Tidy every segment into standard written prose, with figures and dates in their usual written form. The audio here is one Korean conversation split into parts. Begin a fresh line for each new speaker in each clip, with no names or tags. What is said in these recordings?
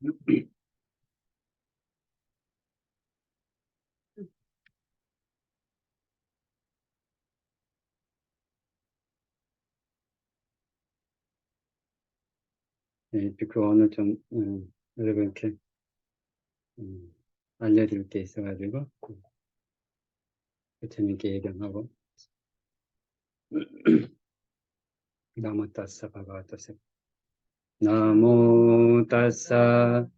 네, 그 오늘 좀 여러분께 알려드릴 게 있어가지고 부처님께 얘기하고 나무 따스사 바가와토세 나모 따스사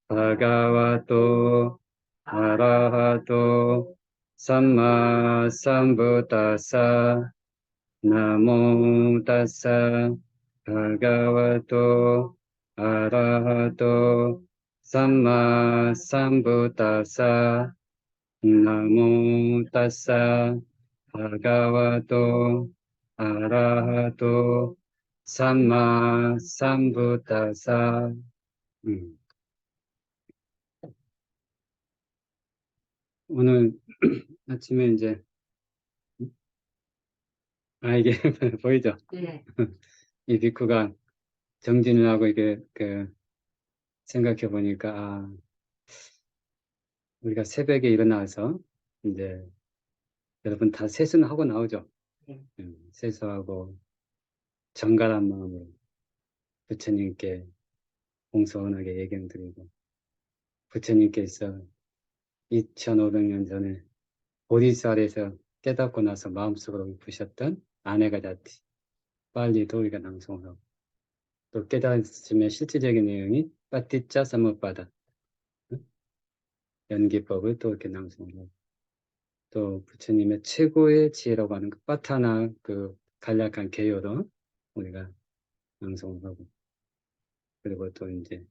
바가와토 아라하토 삼마 삼부따사 나모 따스사 바가와토 아라하토 삼마 삼부따사 나모 따스사 바가와토 아라하토 삼마 삼부따사. 오늘 아침에 이제 이게 보이죠?
네.
이 비쿠가 정진을 하고 이게 생각해 보니까 우리가 새벽에 일어나서 이제 여러분 다 세수는 하고 나오죠.
네.
세수하고 정갈한 마음으로 부처님께 공손하게 예경 드리고 부처님께서 2500년 전에 보리쌀에서 깨닫고 나서 마음속으로 부셨던 아내가 자티 빨리도 우리가 낭송을 하고 또 깨달으면 실질적인 내용이 빠띠짜 사무바다 연기법을 또 이렇게 낭송을 하고 또 부처님의 최고의 지혜라고 하는 그 빠타나 그 간략한 개요도 우리가 낭송을 하고 그리고 또 이제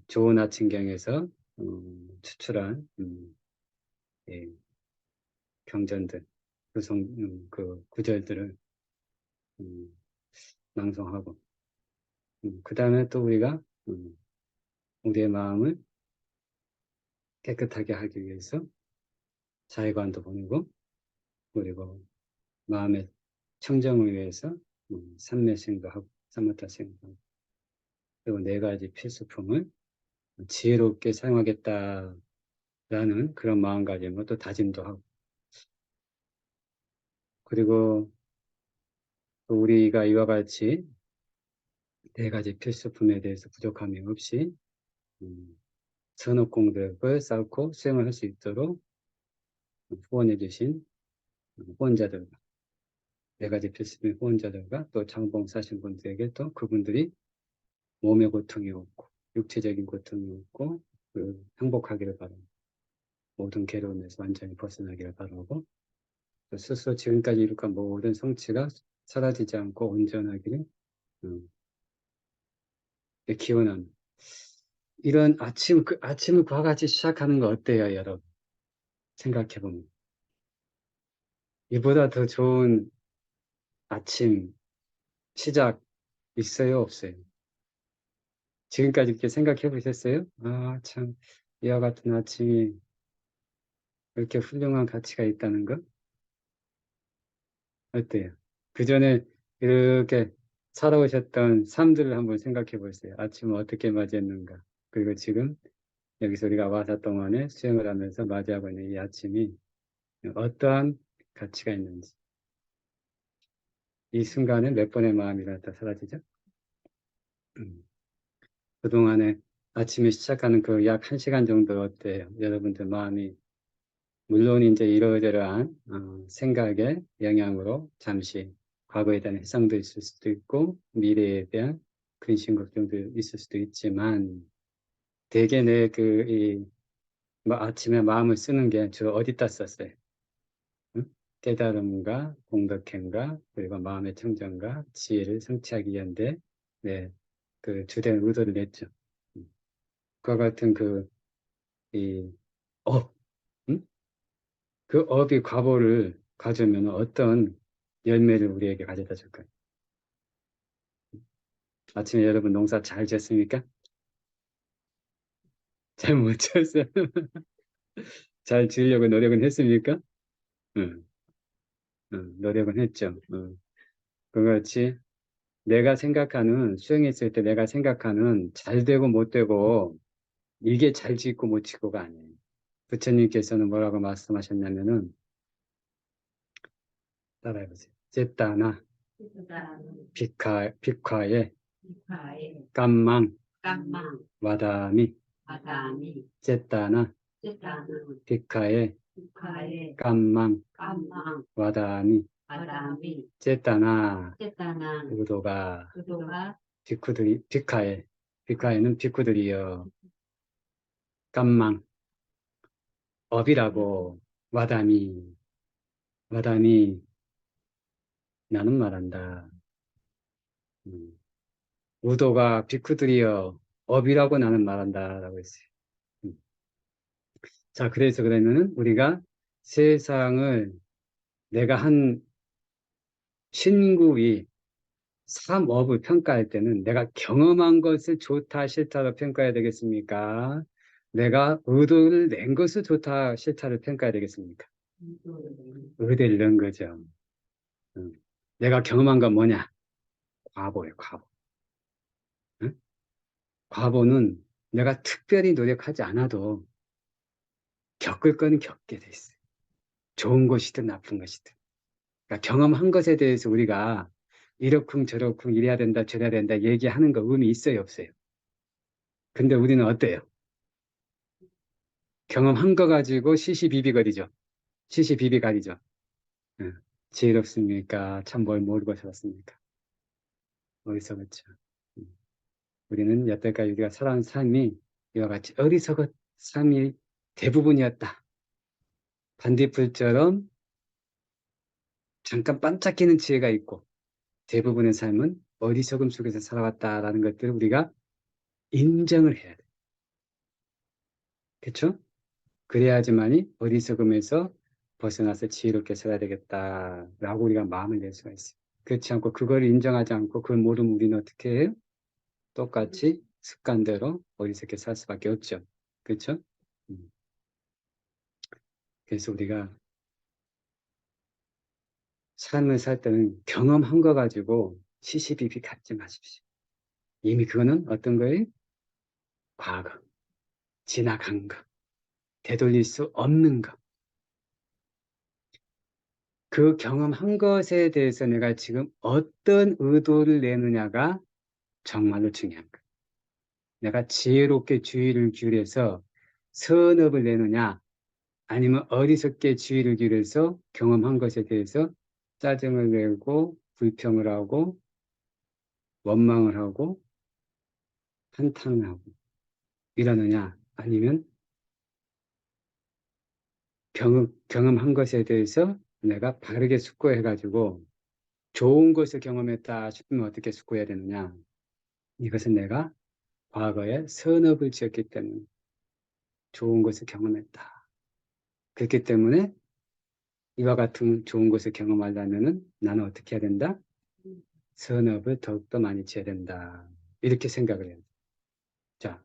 좋은 아침경에서 추출한 예, 경전들 그 구절들을 낭송하고 그 다음에 또 우리가 우리의 마음을 깨끗하게 하기 위해서 자의관도 보내고 그리고 마음의 청정을 위해서 삼매생도 하고 삼무타생도 하고 그리고 네 가지 필수품을 지혜롭게 사용하겠다라는 그런 마음가짐으로 또 다짐도 하고 그리고 또 우리가 이와 같이 네 가지 필수품에 대해서 부족함이 없이 선업공덕을 쌓고 수행을 할 수 있도록 후원해 주신 후원자들과 네 가지 필수품 후원자들과 또 장봉사신 분들에게 또 그분들이 몸의 고통이 없고 육체적인 고통이 없고 행복하기를 바라고 모든 괴로움에서 완전히 벗어나기를 바라고 또 스스로 지금까지 이룩한 모든 성취가 사라지지 않고 온전하기를 기원합니다. 이런 아침을 그와 같이 시작하는 거 어때요, 여러분? 생각해보면. 이보다 더 좋은 아침 시작 있어요, 없어요? 지금까지 이렇게 생각해 보셨어요? 참, 이와 같은 아침이 이렇게 훌륭한 가치가 있다는 거? 어때요? 그 전에 이렇게 살아오셨던 삶들을 한번 생각해 보세요. 아침을 어떻게 맞이했는가? 그리고 지금 여기서 우리가 와사 동안에 수행을 하면서 맞이하고 있는 이 아침이 어떠한 가치가 있는지. 이 순간에 몇 번의 마음이 다 사라지죠? 그동안에 아침에 시작하는 그 약 1시간 정도 어때요? 여러분들 마음이 물론 이제 이러저러한 생각의 영향으로 잠시 과거에 대한 회상도 있을 수도 있고 미래에 대한 근심 걱정도 있을 수도 있지만 대개 뭐 아침에 마음을 쓰는 게 주로 어디다 썼어요? 응? 깨달음과 공덕행과 그리고 마음의 청정과 지혜를 성취하기 위한데 네, 그 주된 의도를 냈죠. 그와 같은 이 업, 응? 그 업이 과보를 가져면 어떤 열매를 우리에게 가져다 줄까요? 아침에 여러분 농사 잘 지었습니까? 잘 못 지었어요? 잘 지으려고 노력은 했습니까? 응, 응, 노력은 했죠. 그같이 내가 생각하는, 수행했을 때 내가 생각하는 잘 되고 못 되고, 이게 잘 짓고 못 짓고가 아니에요. 부처님께서는 뭐라고 말씀하셨냐면은, 따라해보세요. 쨌다나, 빅화의 깜망, 와다미, 쨌다나, 빅화의 깜망, 와다미, 쨌다나, 의도가 빅후들이, 빅화에는 빅후들이여, 깜망, 업이라고, 와다미, 나는 말한다. 음. 우도가 빅후들이여, 업이라고 나는 말한다. 라고 했어요. 음. 자, 그래서 그러면은 우리가 세상을 내가 한 신구이 삼업을 평가할 때는 내가 경험한 것을 좋다, 싫다로 평가해야 되겠습니까? 내가 의도를 낸 것을 좋다, 싫다를 평가해야 되겠습니까? 의도를 낸 거죠. 음. 내가 경험한 건 뭐냐? 과보예요, 과보. 응? 과보는 내가 특별히 노력하지 않아도 겪을 거는 겪게 돼 있어요. 좋은 것이든 나쁜 것이든. 그러니까 경험한 것에 대해서 우리가 이러쿵 저러쿵 이래야 된다 저래야 된다 얘기하는 거 의미 있어요 없어요? 근데 우리는 어때요? 경험한 거 가지고 시시비비거리죠. 시시비비거리죠. 응. 지혜롭습니까? 참 뭘 모르고 살았습니까? 어디서 그렇죠? 음. 우리는 여태까지 우리가 살아온 삶이 이와 같이 어리석은 삶이 대부분이었다. 반딧불처럼 잠깐 반짝이는 지혜가 있고 대부분의 삶은 어리석음 속에서 살아왔다라는 것들을 우리가 인정을 해야 돼. 그렇죠? 그래야지만이 어리석음에서 벗어나서 지혜롭게 살아야 되겠다라고 우리가 마음을 낼 수가 있어요. 그렇지 않고 그걸 인정하지 않고 그걸 모르면 우리는 어떻게 해요? 똑같이 습관대로 어리석게 살 수밖에 없죠. 그렇죠? 음. 그래서 우리가 삶을 살 때는 경험한 거 가지고 시시비비 갖지 마십시오. 이미 그거는 어떤 거예요? 과거, 지나간 거, 되돌릴 수 없는 거. 그 경험한 것에 대해서 내가 지금 어떤 의도를 내느냐가 정말로 중요한 거예요. 내가 지혜롭게 주의를 기울여서 선업을 내느냐, 아니면 어리석게 주의를 기울여서 경험한 것에 대해서 짜증을 내고 불평을 하고 원망을 하고 한탄을 하고 이러느냐, 아니면 경험한 것에 대해서 내가 바르게 숙고해가지고 좋은 것을 경험했다 싶으면 어떻게 숙고해야 되느냐. 이것은 내가 과거에 선업을 지었기 때문에 좋은 것을 경험했다. 그렇기 때문에 이와 같은 좋은 것을 경험하려면은 나는 어떻게 해야 된다? 선업을 더욱더 많이 지어야 된다. 이렇게 생각을 해야 돼. 자,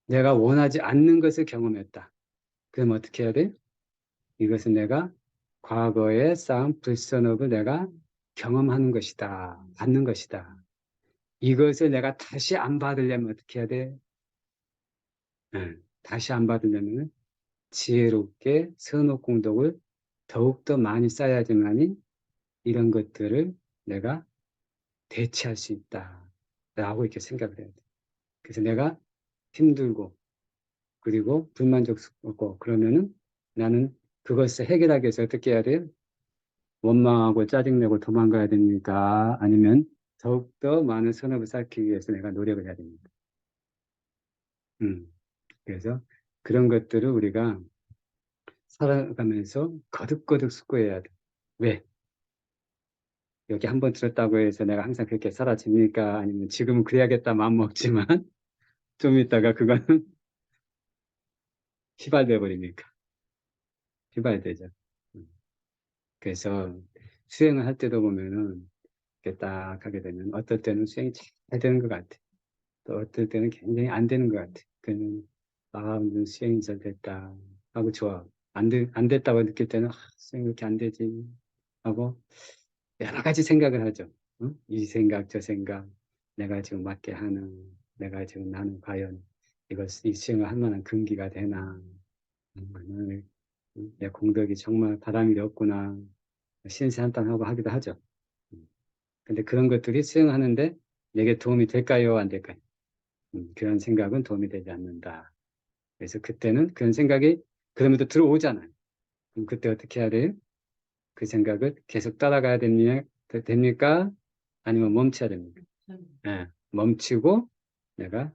내가 원하지 않는 것을 경험했다. 그럼 어떻게 해야 돼? 이것은 내가 과거에 쌓은 불선업을 내가 경험하는 것이다. 받는 것이다. 이것을 내가 다시 안 받으려면 어떻게 해야 돼? 다시 안 받으려면 지혜롭게 선업 공덕을 더욱더 많이 쌓아야지만이 이런 것들을 내가 대체할 수 있다. 라고 이렇게 생각을 해야 돼. 그래서 내가 힘들고, 그리고 불만족스럽고, 그러면은 나는 그것을 해결하기 위해서 어떻게 해야 돼요? 원망하고 짜증내고 도망가야 됩니까? 아니면 더욱더 많은 선업을 쌓기 위해서 내가 노력을 해야 됩니까? 그래서 그런 것들을 우리가 살아가면서 거듭거듭 숙고해야 돼. 왜? 여기 한번 들었다고 해서 내가 항상 그렇게 사라집니까? 아니면 지금은 그래야겠다 마음 먹지만 좀 있다가 그거는 휘발돼 버립니까? 휘발되죠. 음. 그래서 수행을 할 때도 보면은 이렇게 딱 하게 되면 어떨 때는 수행이 잘 되는 것 같아. 또 어떨 때는 굉장히 안 되는 것 같아. 그는 아, 오늘 수행이 잘 됐다 하고 좋아. 안 됐다고 느낄 때는 아, 수행이 이렇게 안 되지 하고 여러 가지 생각을 하죠. 응? 이 생각 저 생각 내가 지금 맞게 하는 내가 지금 나는 과연 이 수행을 할 만한 근기가 되나 나는 내 공덕이 정말 바람이 없구나 신세 한탄하고 하기도 하죠. 근데 그런 것들이 수행하는데 내게 도움이 될까요? 안 될까요? 그런 생각은 도움이 되지 않는다. 그래서 그때는 그런 생각이 그럼에도 들어오잖아요. 그럼 그때 어떻게 해야 돼요? 그 생각을 계속 따라가야 됩니까? 아니면 멈춰야 됩니까? 예, 멈추고 내가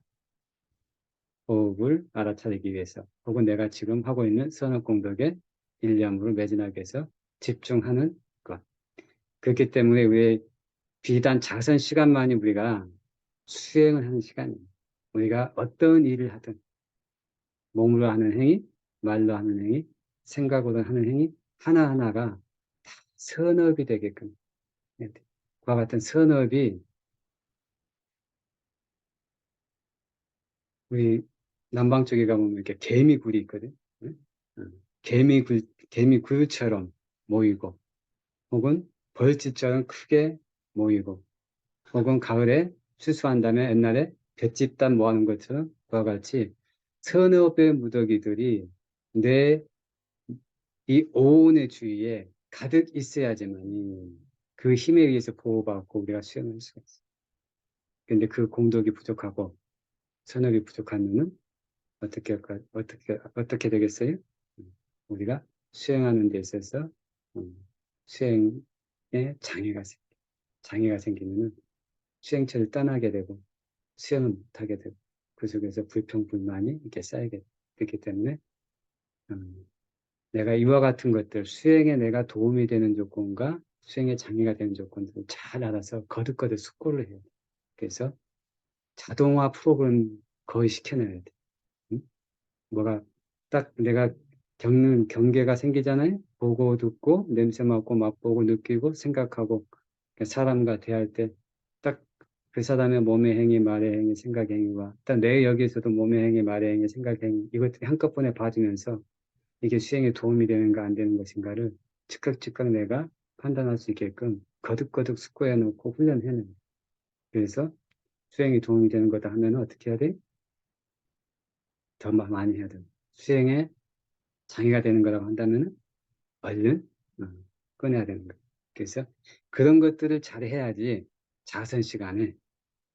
호흡을 알아차리기 위해서 혹은 내가 지금 하고 있는 선업공덕에 일념으로 매진하기 위해서 집중하는 것. 그렇기 때문에 왜 비단 작은 시간만이 우리가 수행을 하는 시간이에요. 우리가 어떤 일을 하든 몸으로 하는 행위, 말로 하는 행위, 생각으로 하는 행위 하나하나가 다 선업이 되게끔 해야 돼요. 그와 같은 선업이 우리 남방 쪽에 가보면 이렇게 개미굴이 있거든. 응? 개미굴처럼 모이고, 혹은 벌집처럼 크게 모이고, 혹은 가을에 수수한 다음에 옛날에 볏집단 모아놓은 것처럼 그와 같이 서너 배 무더기들이 내 이 오온의 주위에 가득 있어야지만 그 힘에 의해서 보호받고 우리가 수행할 수가 있어. 근데 그 공덕이 부족하고 선업이 부족하면은 어떻게 되겠어요? 우리가 수행하는 데 있어서 수행에 장애가 생기면은 수행처를 떠나게 되고 수행을 못하게 되고 그 속에서 불평불만이 이렇게 쌓이게 되기 때문에 음, 내가 이와 같은 것들 수행에 내가 도움이 되는 조건과 수행에 장애가 되는 조건들을 잘 알아서 거듭거듭 숙고를 해야 돼. 그래서 자동화 프로그램 거의 시켜놔야 돼. 응? 뭐가 딱 내가 겪는 경계가 생기잖아요. 보고 듣고 냄새 맡고 맛보고 느끼고 생각하고 사람과 대할 때 딱 그 사람의 몸의 행위, 말의 행위, 생각 행위와 딱 내 여기에서도 몸의 행위, 말의 행위, 생각 행위 이것들이 한꺼번에 봐주면서 이게 수행에 도움이 되는가 안 되는 것인가를 즉각 내가 판단할 수 있게끔 거듭거듭 숙고해 놓고 훈련해 놓는 거예요. 그래서 수행에 도움이 되는 거다 하면 어떻게 해야 돼? 더 많이 해야 돼. 수행에 장애가 되는 거라고 한다면 얼른 어, 꺼내야 되는 거예요. 그래서 그런 것들을 잘 해야지 자선 시간에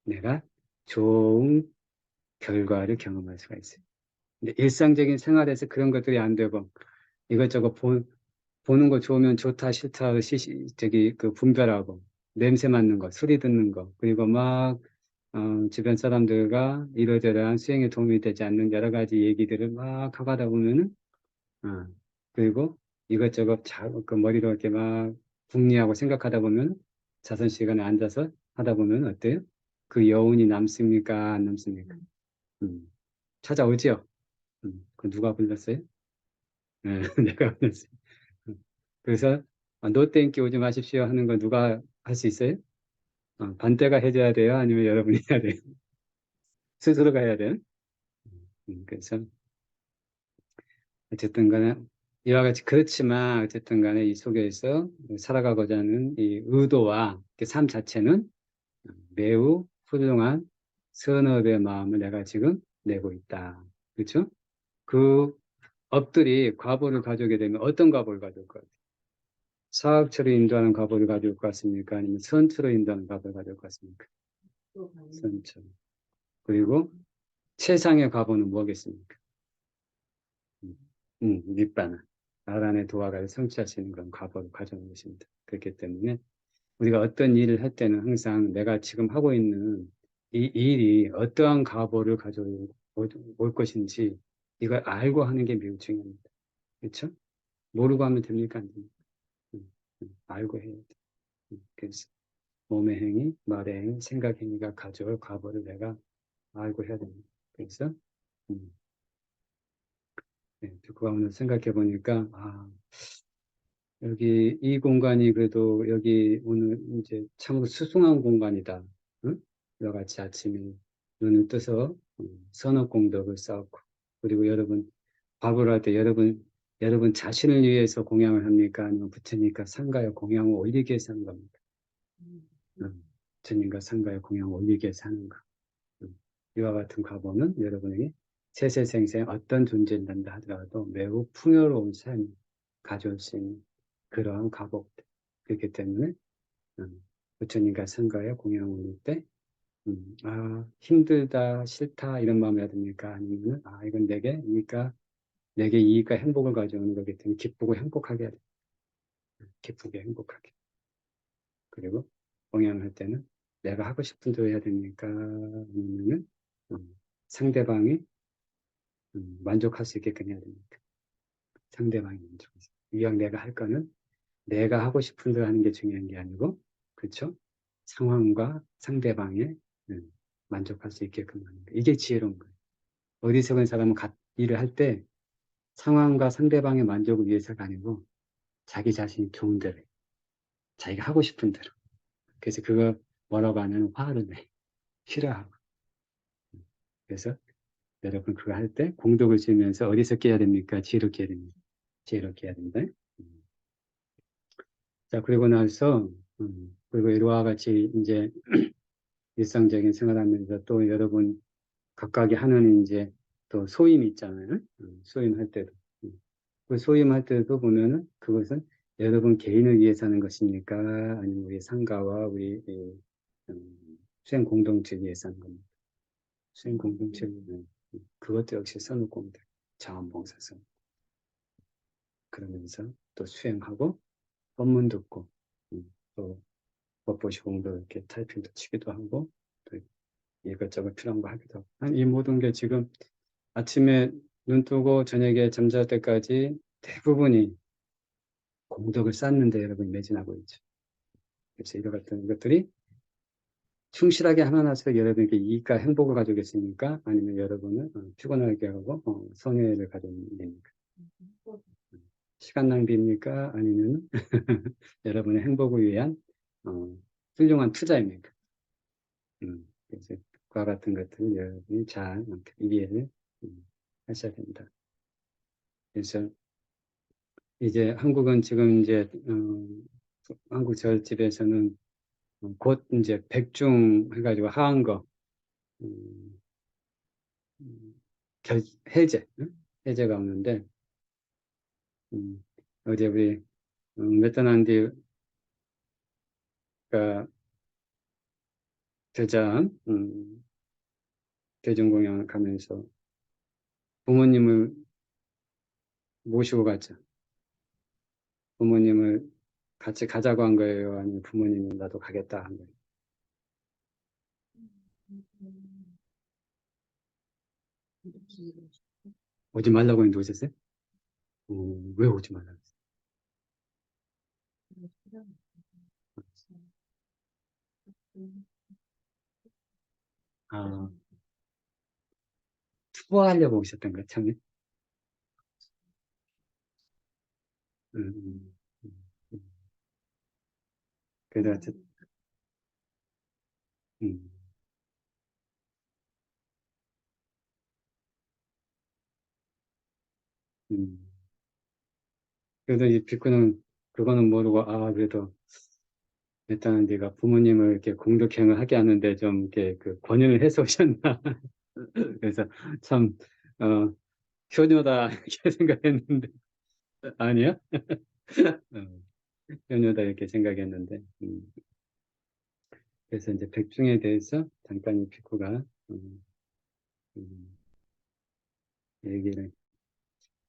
내가 좋은 결과를 경험할 수가 있어요. 근데 일상적인 생활에서 그런 것들이 안 되고 이것저것 보는 거 좋으면 좋다 싫다 저기 그 분별하고 냄새 맡는 거 소리 듣는 거 그리고 막 주변 사람들과 이러저러한 수행에 도움이 되지 않는 여러 가지 얘기들을 막 하다 보면은 어, 그리고 이것저것 그 머리로 이렇게 막 궁리하고 생각하다 보면 자선 시간에 앉아서 하다 보면 어때요? 그 여운이 남습니까? 안 남습니까? 음, 찾아오지요? 그 누가 불렀어요? 네, 내가 불렀어요. 그래서 노 땡기 오지 마십시오 하는 건 누가 할 수 있어요? 반대가 해줘야 돼요? 아니면 여러분이 해야 돼요? 스스로가 해야 돼요? 그래서 어쨌든 간에 이와 같이 그렇지만 어쨌든 간에 이 속에서 살아가고자 하는 이 의도와 그삶 자체는 매우 훌륭한 선업의 마음을 내가 지금 내고 있다. 그렇죠? 그 업들이 과보를 가져오게 되면 어떤 과보를 가져올 것 같아요? 사업처로 인도하는 과보를 가져올 것 같습니까? 아니면 선처로 인도하는 과보를 가져올 것 같습니까? 선처. 그리고 최상의 과보는 뭐겠습니까? 밑바나. 나란의 도화가를 성취할 수 있는 그런 과보를 가져오는 것입니다. 그렇기 때문에 우리가 어떤 일을 할 때는 항상 내가 지금 하고 있는 이 일이 어떠한 과보를 가져올 것인지 이걸 알고 하는 게 매우 중요합니다. 그렇죠? 모르고 하면 됩니까? 안 됩니까? 알고 해야 돼. 그래서 몸의 행위, 말의 행위, 생각 행위가 가져올 과보를 내가 알고 해야 됩니다. 그래서 음, 네, 듣고 오늘 생각해 보니까 여기 이 공간이 그래도 여기 오늘 이제 참으로 수승한 공간이다. 응? 여러 같이 아침에 눈을 떠서 선업공덕을 쌓고 그리고 여러분 밥을 할 때 여러분 자신을 위해서 공양을 합니까? 아니면 부처니까 상가에 공양을 올리기 위해서 하는 겁니까? 주님과 상가의 공양 올리게 사는 것. 이와 같은 과거는 여러분에게 세세생생 어떤 존재인다 하더라도 매우 풍요로운 삶을 가져올 수 있는 그러한 과거들. 그렇기 때문에 부처님과 상가의 공양 올릴 때 힘들다, 싫다 이런 마음이 듭니까? 아니면 이건 내게 이익과 행복을 가져오는 거기 때문에 기쁘고 행복하게 해야 돼. 기쁘게 행복하게. 그리고 공양할 때는 내가 하고 싶은 대로 해야 됩니까? 아니면은 상대방이 만족할 수 있게끔 해야 됩니까? 상대방이 만족할 수 있게. 이왕 내가 할 거는 내가 하고 싶은 대로 하는 게 중요한 게 아니고, 그렇죠? 상황과 상대방의 만족할 수 있게끔 하는 거. 이게 지혜로운 거예요. 어리석은 사람은 일을 할 때 상황과 상대방의 만족을 위해서가 아니고 자기 자신이 좋은 대로 해요. 자기가 하고 싶은 대로. 그래서 그거 뭐라고 하면 화를 내. 싫어하고. 그래서 여러분 그거 할 때 공덕을 지으면서 어디서 해야 됩니까? 지혜롭게 해야 됩니다. 지혜롭게 해야 된다. 자, 그리고 나서, 그리고 이와 같이 이제 일상적인 생활하면서 또 여러분 각각이 하는 이제 또 소임이 있잖아요. 소임할 때도. 그 소임할 때도 보면은 그것은 여러분 개인을 위해서 하는 것입니까? 아니면 우리 상가와 우리 수행 공동체를 위해서 하는 겁니다. 수행 공동체는 그것도 역시 선후공덕, 자원봉사선. 그러면서 또 수행하고 법문 듣고 또 법보시 공도 이렇게 타이핑도 치기도 하고 또 이것저것 필요한 거 하기도 하고 이 모든 게 지금 아침에 눈 뜨고 저녁에 잠잘 때까지 대부분이 공덕을 쌓는 데 여러분이 매진하고 있죠. 그래서 이와 같은 것들이 충실하게 하나 나서 여러분에게 이익과 행복을 가져오겠습니까? 아니면 여러분은 피곤하게 하고 손해를 가져옵니까? 시간 낭비입니까? 아니면 여러분의 행복을 위한 훌륭한 투자입니까? 그래서 그와 같은 것들을 여러분이 잘 이해를 하셔야 됩니다. 그래서 이제 한국은 지금 이제 한국 절집에서는 곧 이제 백중 해가지고 하한 거 해제 해제가 오는데 어제 우리 메타난디가 대장 대중공양을 가면서 부모님을 모시고 갔죠. 부모님을 같이 가자고 한 거예요? 아니면 부모님이 나도 가겠다 한 거예요? 오지 말라고 했는데 오셨어요? 왜 오지 말라고 했어요? 아, 투어하려고 오셨던 거예요, 처음에? 음, 음, 음. 그래도 어쨌든, 음, 음. 그래도 이 비쿠는 그거는 모르고, 그래도 일단은 네가 부모님을 이렇게 공덕행을 하게 하는데 좀 이렇게 그 권유를 해서 오셨나. 그래서 참, 효녀다, 이렇게 생각했는데, 아니야? 어, 효녀다, 이렇게 생각했는데, 그래서 이제 백중에 대해서 잠깐 이 비쿠가, 음, 얘기를,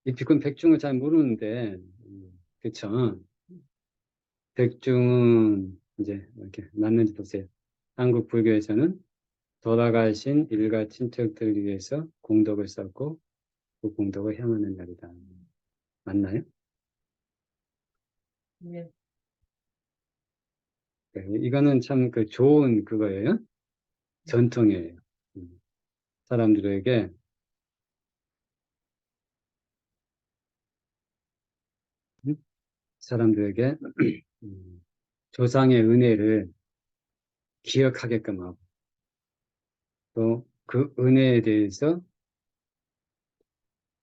이 비쿠는 백중을 잘 모르는데, 그쵸? 백중은 이제 이렇게 맞는지 보세요. 한국 불교에서는 돌아가신 일가 친척들을 위해서 공덕을 쌓고 그 공덕을 향하는 날이다. 맞나요? 네. 네, 이거는 참 그 좋은 그거예요. 전통이에요. 음, 사람들에게 음, 사람들에게 조상의 은혜를 기억하게끔 하고 또 그 은혜에 대해서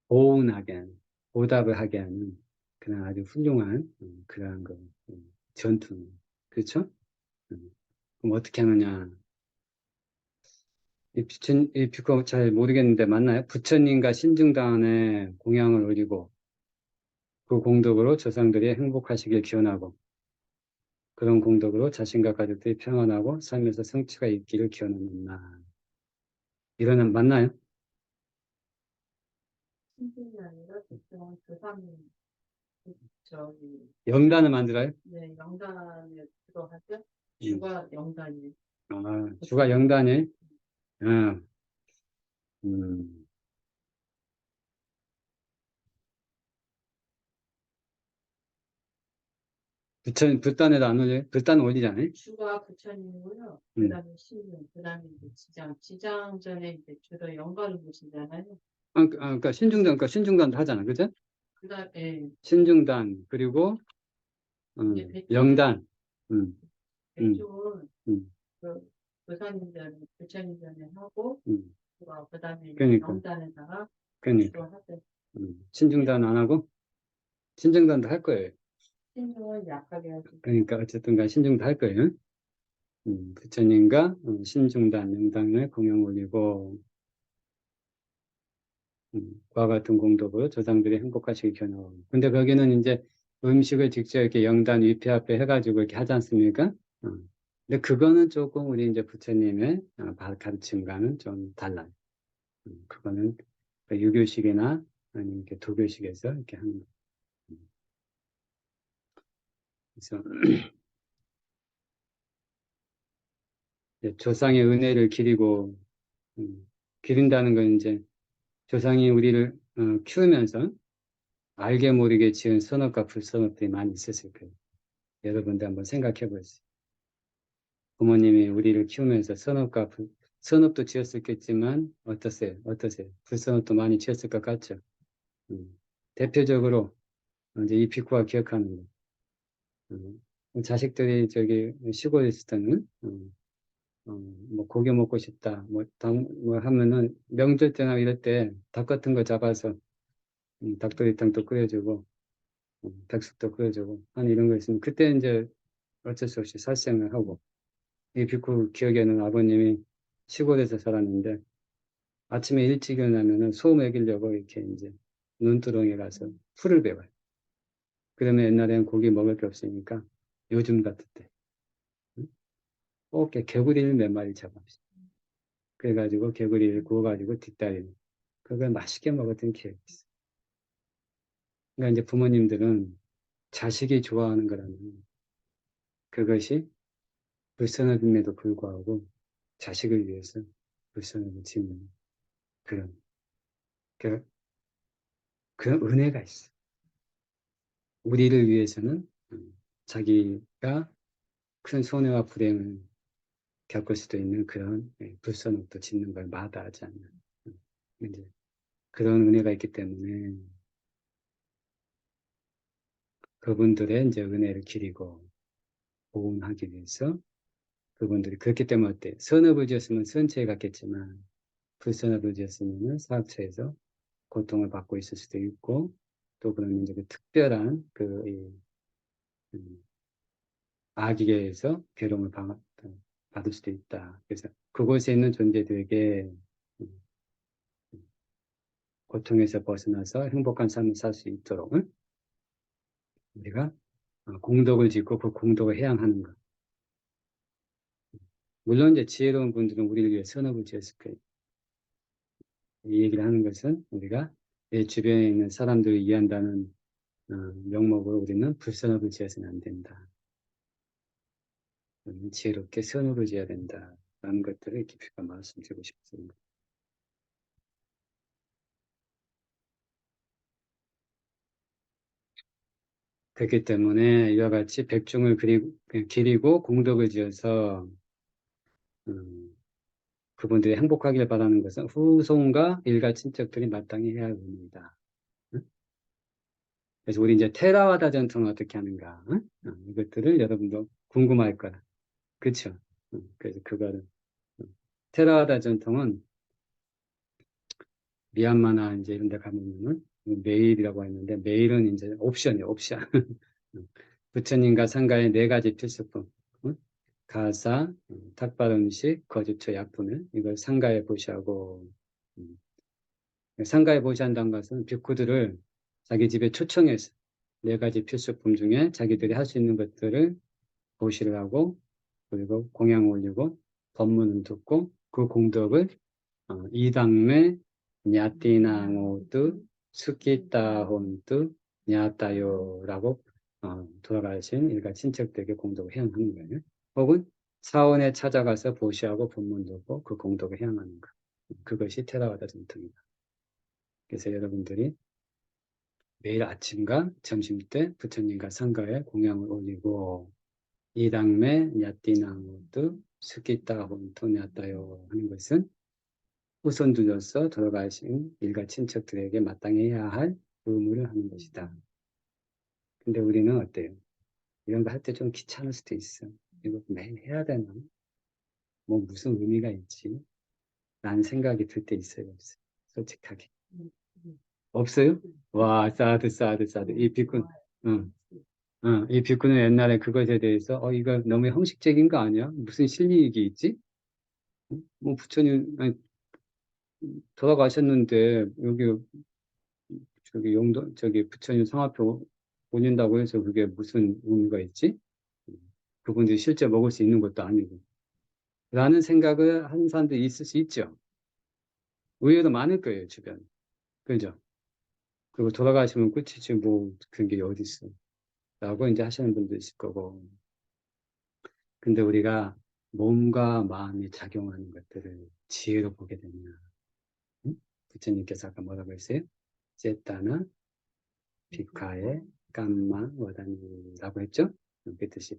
보응하게 하는, 보답을 하게 하는 그런 아주 훌륭한 그러한 거 전통. 그렇죠? 음. 그럼 어떻게 하느냐? 이 비코 잘 모르겠는데 맞나요? 부처님과 신중단에 공양을 올리고 그 공덕으로 조상들이 행복하시길 기원하고 그런 공덕으로 자신과 가족들이 평안하고 삶에서 성취가 있기를 기원하는 날. 이거는 맞나요?
신분이 아니라 보통 조상 저기
영단을 만들어요?
네, 영단에 들어가죠. 주가 영단이에요.
주가 영단이? 아, 음, 불단에도 안 올려요? 불단 올리잖아요?
주가 부처님이고요.
음.
그다음에 신분, 그다음에 이제 지장. 지장 전에 이제 주로 영가를 보시잖아요.
그러니까 신중단도 하잖아, 그죠?
그다음에
신중단 그리고
이제 배쪽은
영단, 음, 음,
배쪽은
음,
그 조상님 전에 부처님 전에 하고
음.
그다음에 이제
그러니까,
영단에다가
그러니까,
주로 하죠.
신중단 안 하고 신중단도 할 거예요.
신중은 약하게 하죠.
그러니까 어쨌든간 신중도 할 거예요. 부처님과 신중단, 영단을 공양 올리고 그와 같은 공덕으로 조상들이 행복하시길 기원하고. 근데 거기는 이제 음식을 직접 이렇게 영단 위패 앞에 해가지고 이렇게 하지 않습니까? 어. 근데 그거는 조금 우리 이제 부처님의 가르침과는 좀 달라요. 그거는 그 유교식이나 아니면 이렇게 도교식에서 이렇게 하는 거예요. 그래서 이제 조상의 은혜를 기리고 기린다는 건 이제 조상이 우리를 키우면서 알게 모르게 지은 선업과 불선업들이 많이 있었을 거예요. 여러분들 한번 생각해 보세요. 부모님이 우리를 키우면서 선업도 지었었겠지만 어떠세요? 어떠세요? 불선업도 많이 지었을 것 같죠? 대표적으로 이제 이 비코가 기억하는 거. 자식들이 저기 시골에 있을 때는 뭐 고기 먹고 싶다 뭐 하면은 명절 때나 이럴 때 닭 같은 거 잡아서 닭도리탕도 끓여주고 백숙도 끓여주고 한 이런 거 있으면 그때 이제 어쩔 수 없이 살생을 하고 이 비쿠 기억에는 아버님이 시골에서 살았는데 아침에 일찍 일어나면은 소 먹이려고 이렇게 이제 눈두렁에 가서 풀을 베어요. 그러면 옛날에는 고기 먹을 게 없으니까 요즘 같을 때 응? 꼭 개구리를 몇 마리 잡았어요. 그래가지고 개구리를 구워가지고 뒷다리를 그걸 맛있게 먹었던 기억이 있어요. 그러니까 이제 부모님들은 자식이 좋아하는 거라면 그것이 불선함에도 불구하고 자식을 위해서 불선함을 짓는 그런 그, 그런 은혜가 있어. 우리를 위해서는 자기가 큰 손해와 불행을 겪을 수도 있는 그런 불선함도 짓는 걸 마다하지 않는 이제 그런 은혜가 있기 때문에 그분들의 이제 은혜를 기리고 보훈하기 위해서 그분들이 그렇기 때문에 어때? 선업을 지었으면 선처에 갔겠지만 불선업을 지었으면 사업처에서 고통을 받고 있을 수도 있고 또 그런 이제 그 특별한 음, 악에게서 괴로움을 받을 수도 있다. 그래서 그곳에 있는 존재들에게 음, 고통에서 벗어나서 행복한 삶을 살 수 있도록 우리가 공덕을 짓고 그 공덕을 해양하는 것. 물론 이제 지혜로운 분들은 우리를 위해 선업을 지었을 거예요. 이 얘기를 하는 것은 우리가 내 주변에 있는 사람들을 이해한다는 명목으로 우리는 불선업을 지어서는 안 된다. 지혜롭게 선업을 지어야 된다. 라는 것들을 깊이 말씀드리고 싶습니다. 그렇기 때문에 이와 같이 백종을 기리고 공덕을 지어서 음, 그분들이 행복하길 바라는 것은 후손과 일가 친척들이 마땅히 해야 할 일입니다. 응? 그래서 우리 이제 테라와다 전통은 어떻게 하는가? 응? 이것들을 여러분도 궁금할 거야. 그렇죠? 그래서 그거를 테라와다 전통은 미얀마나 이제 이런 데 가면은 메일이라고 했는데 메일은 이제 옵션이에요, 옵션. 부처님과 상가의 네 가지 필수품. 응? 가사, 탁발 음식, 거주처 약품을 이걸 상가에 보시하고 음, 상가에 보시한다는 것은 빅쿠들을 자기 집에 초청해서 네 가지 필수품 중에 자기들이 할 수 있는 것들을 보시를 하고 그리고 공양 올리고 법문을 듣고 그 공덕을 이당매 냐띠나모드 스키타혼드 냐따요라고 돌아가신 일가 친척들에게 공덕을 해양하는 거예요. 혹은 사원에 찾아가서 보시하고 법문 듣고 그 공덕을 해양하는 것. 그것이 테라와다 전통이다. 그래서 여러분들이 매일 아침과 점심 때 부처님과 상가에 공양을 올리고 이당매 냐띠나모드 스키타혼드 냐따요 하는 것은 후손들로서 돌아가신 일가 친척들에게 마땅해야 할 의무를 하는 것이다. 근데 우리는 어때요? 이런 거 할 때 좀 귀찮을 수도 있어. 이거 매일 해야 되나? 뭐 무슨 의미가 있지? 라는 생각이 들 때 있어요, 없어요? 솔직하게. 없어요? 와, 사드, 사드, 사드. 이 비군, 응, 응, 이 비군은 옛날에 그것에 대해서, 이거 너무 형식적인 거 아니야? 무슨 실리익이 있지? 응? 뭐 부처님, 아니, 돌아가셨는데, 여기 저기 저기 부처님 성화표 올린다고 해서 그게 무슨 의미가 있지? 그분들이 실제 먹을 수 있는 것도 아니고. 라는 생각을 하는 사람들이 있을 수 있죠. 의외로 많을 거예요, 주변. 그죠? 그리고 돌아가시면 끝이지, 뭐, 그게 어디 있어. 라고 이제 하시는 분도 있을 거고. 근데 우리가 몸과 마음이 작용하는 것들을 지혜로 보게 되면, 응? 부처님께서 아까 뭐라고 했어요? 쨌다나 비카의 깜마 와다니라고 했죠? 그 뜻이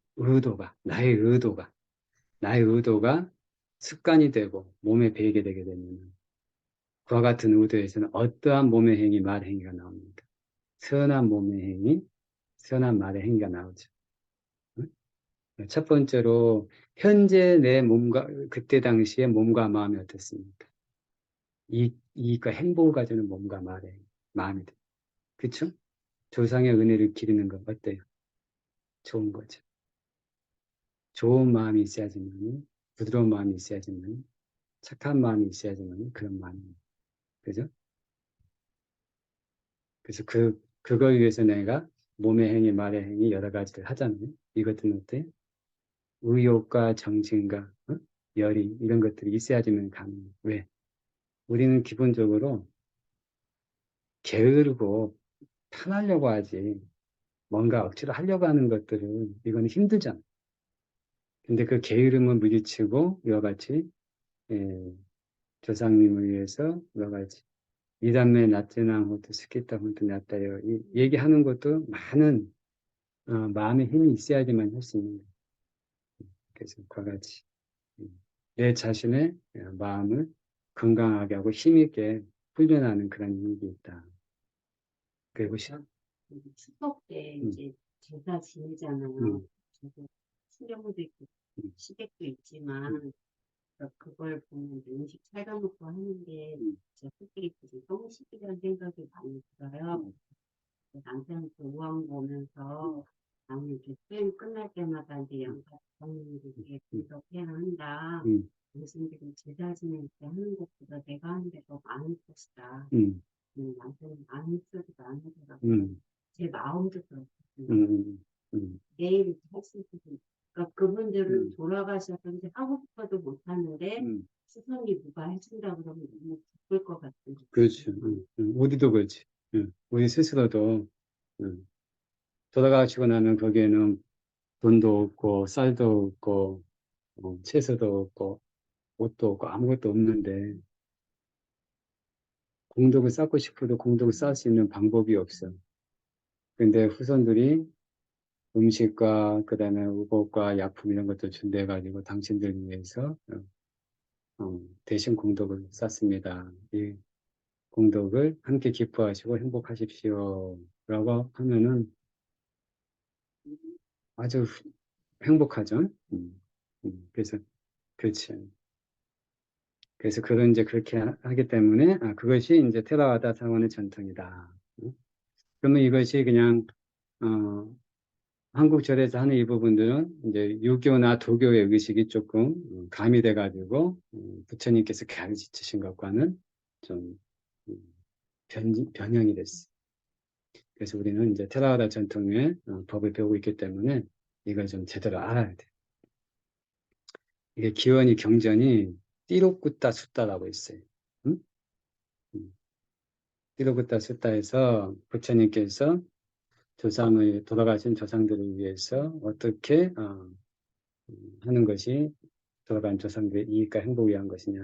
나의 의도가 습관이 되고 몸에 배이게 되게 되면 그와 같은 의도에서는 어떠한 몸의 행위, 말의 행위가 나옵니까? 선한 몸의 행위, 선한 말의 행위가 나오죠. 응? 첫 번째로 현재 내 몸과 그때 당시에 몸과 마음이 어떻습니까? 이익과 행복을 가지는 몸과 말의 마음이 돼. 그렇죠? 조상의 은혜를 기리는 건 어때요? 좋은 거죠. 좋은 마음이 있어야지만, 부드러운 마음이 있어야지만, 착한 마음이 있어야지만 그런 마음이. 그죠? 그래서 그걸 위해서 내가 몸의 행위, 말의 행위 여러 가지를 하잖아요. 이것들은 어때? 의욕과 정신과 열이 이런 것들이 있어야지만 가능해요. 왜? 우리는 기본적으로 게으르고 편하려고 하지 뭔가 억지로 하려고 하는 것들은 이거는 힘들잖아. 근데 그 게으름을 물리치고 이와 같이 예, 조상님을 위해서 이와 같이 이담에 낫지나 호도 스키타 호도 낫다요. 얘기하는 것도 많은 마음의 힘이 있어야지만 할 수 있는 거예요. 그래서 그와 같이 내 자신의 마음을 건강하게 하고 힘있게 훈련하는 그런 의미가 있다. 그리고
추석 때
음,
이제 제사 지내잖아요.
음,
저도 신경도 있고
음,
시댁도
음,
있지만 그걸 보면 음식 차려놓고 하는 게
음,
진짜 솔직히 좀 성식이라는 생각이 많이 들어요. 남편 그 우왕 보면서 나는 이렇게 수행 끝날 때마다 이제 양가 부모님들에게
음,
분석해야 한다.
음,
당신들이 제사 지낼 때 하는 것보다 내가 하는 게 더 많을 것이다.
음,
남편은 많이 쓰지도 않으더라고요.
음,
제 마음도
음,
그렇거든요.
음,
내일 할 수 있는 그러니까 그분들은
음,
돌아가셔서 이제 하고 싶어도 못 하는데
음.
스승이 누가 해준다 그러면 너무 기쁠 것 같은
그렇죠. 우리도 그렇지. 우리 스스로도 돌아가시고 나면 거기에는 돈도 없고 쌀도 없고 채소도 없고 옷도 없고 아무것도 없는데 공덕을 쌓고 싶어도 공덕을 쌓을 수 있는 방법이 없어. 근데 후손들이 음식과 그다음에 의복과 약품 이런 것들 준비해 가지고 당신들 위해서 대신 공덕을 쌓습니다. 이 공덕을 함께 기뻐하시고 행복하십시오. 라고 하면은 아주 행복하죠. 그래서 그렇지. 그래서 그런 이제 그렇게 하기 때문에 그것이 이제 테라와다 사원의 전통이다. 그러면 이것이 그냥 어, 한국 절에서 하는 이 부분들은 이제 유교나 도교의 의식이 조금 가미돼 가지고 부처님께서 가르치신 것과는 좀 변형이 됐어. 그래서 우리는 이제 테라와다 전통의 법을 배우고 있기 때문에 이걸 좀 제대로 알아야 돼. 이게 기원이 경전이 띠로꾸따 숫다라고 있어요. 응? 띠로꾸따 숫다에서 부처님께서 돌아가신 조상들을 위해서 어떻게 하는 것이 돌아간 조상들의 이익과 행복을 위한 것이냐.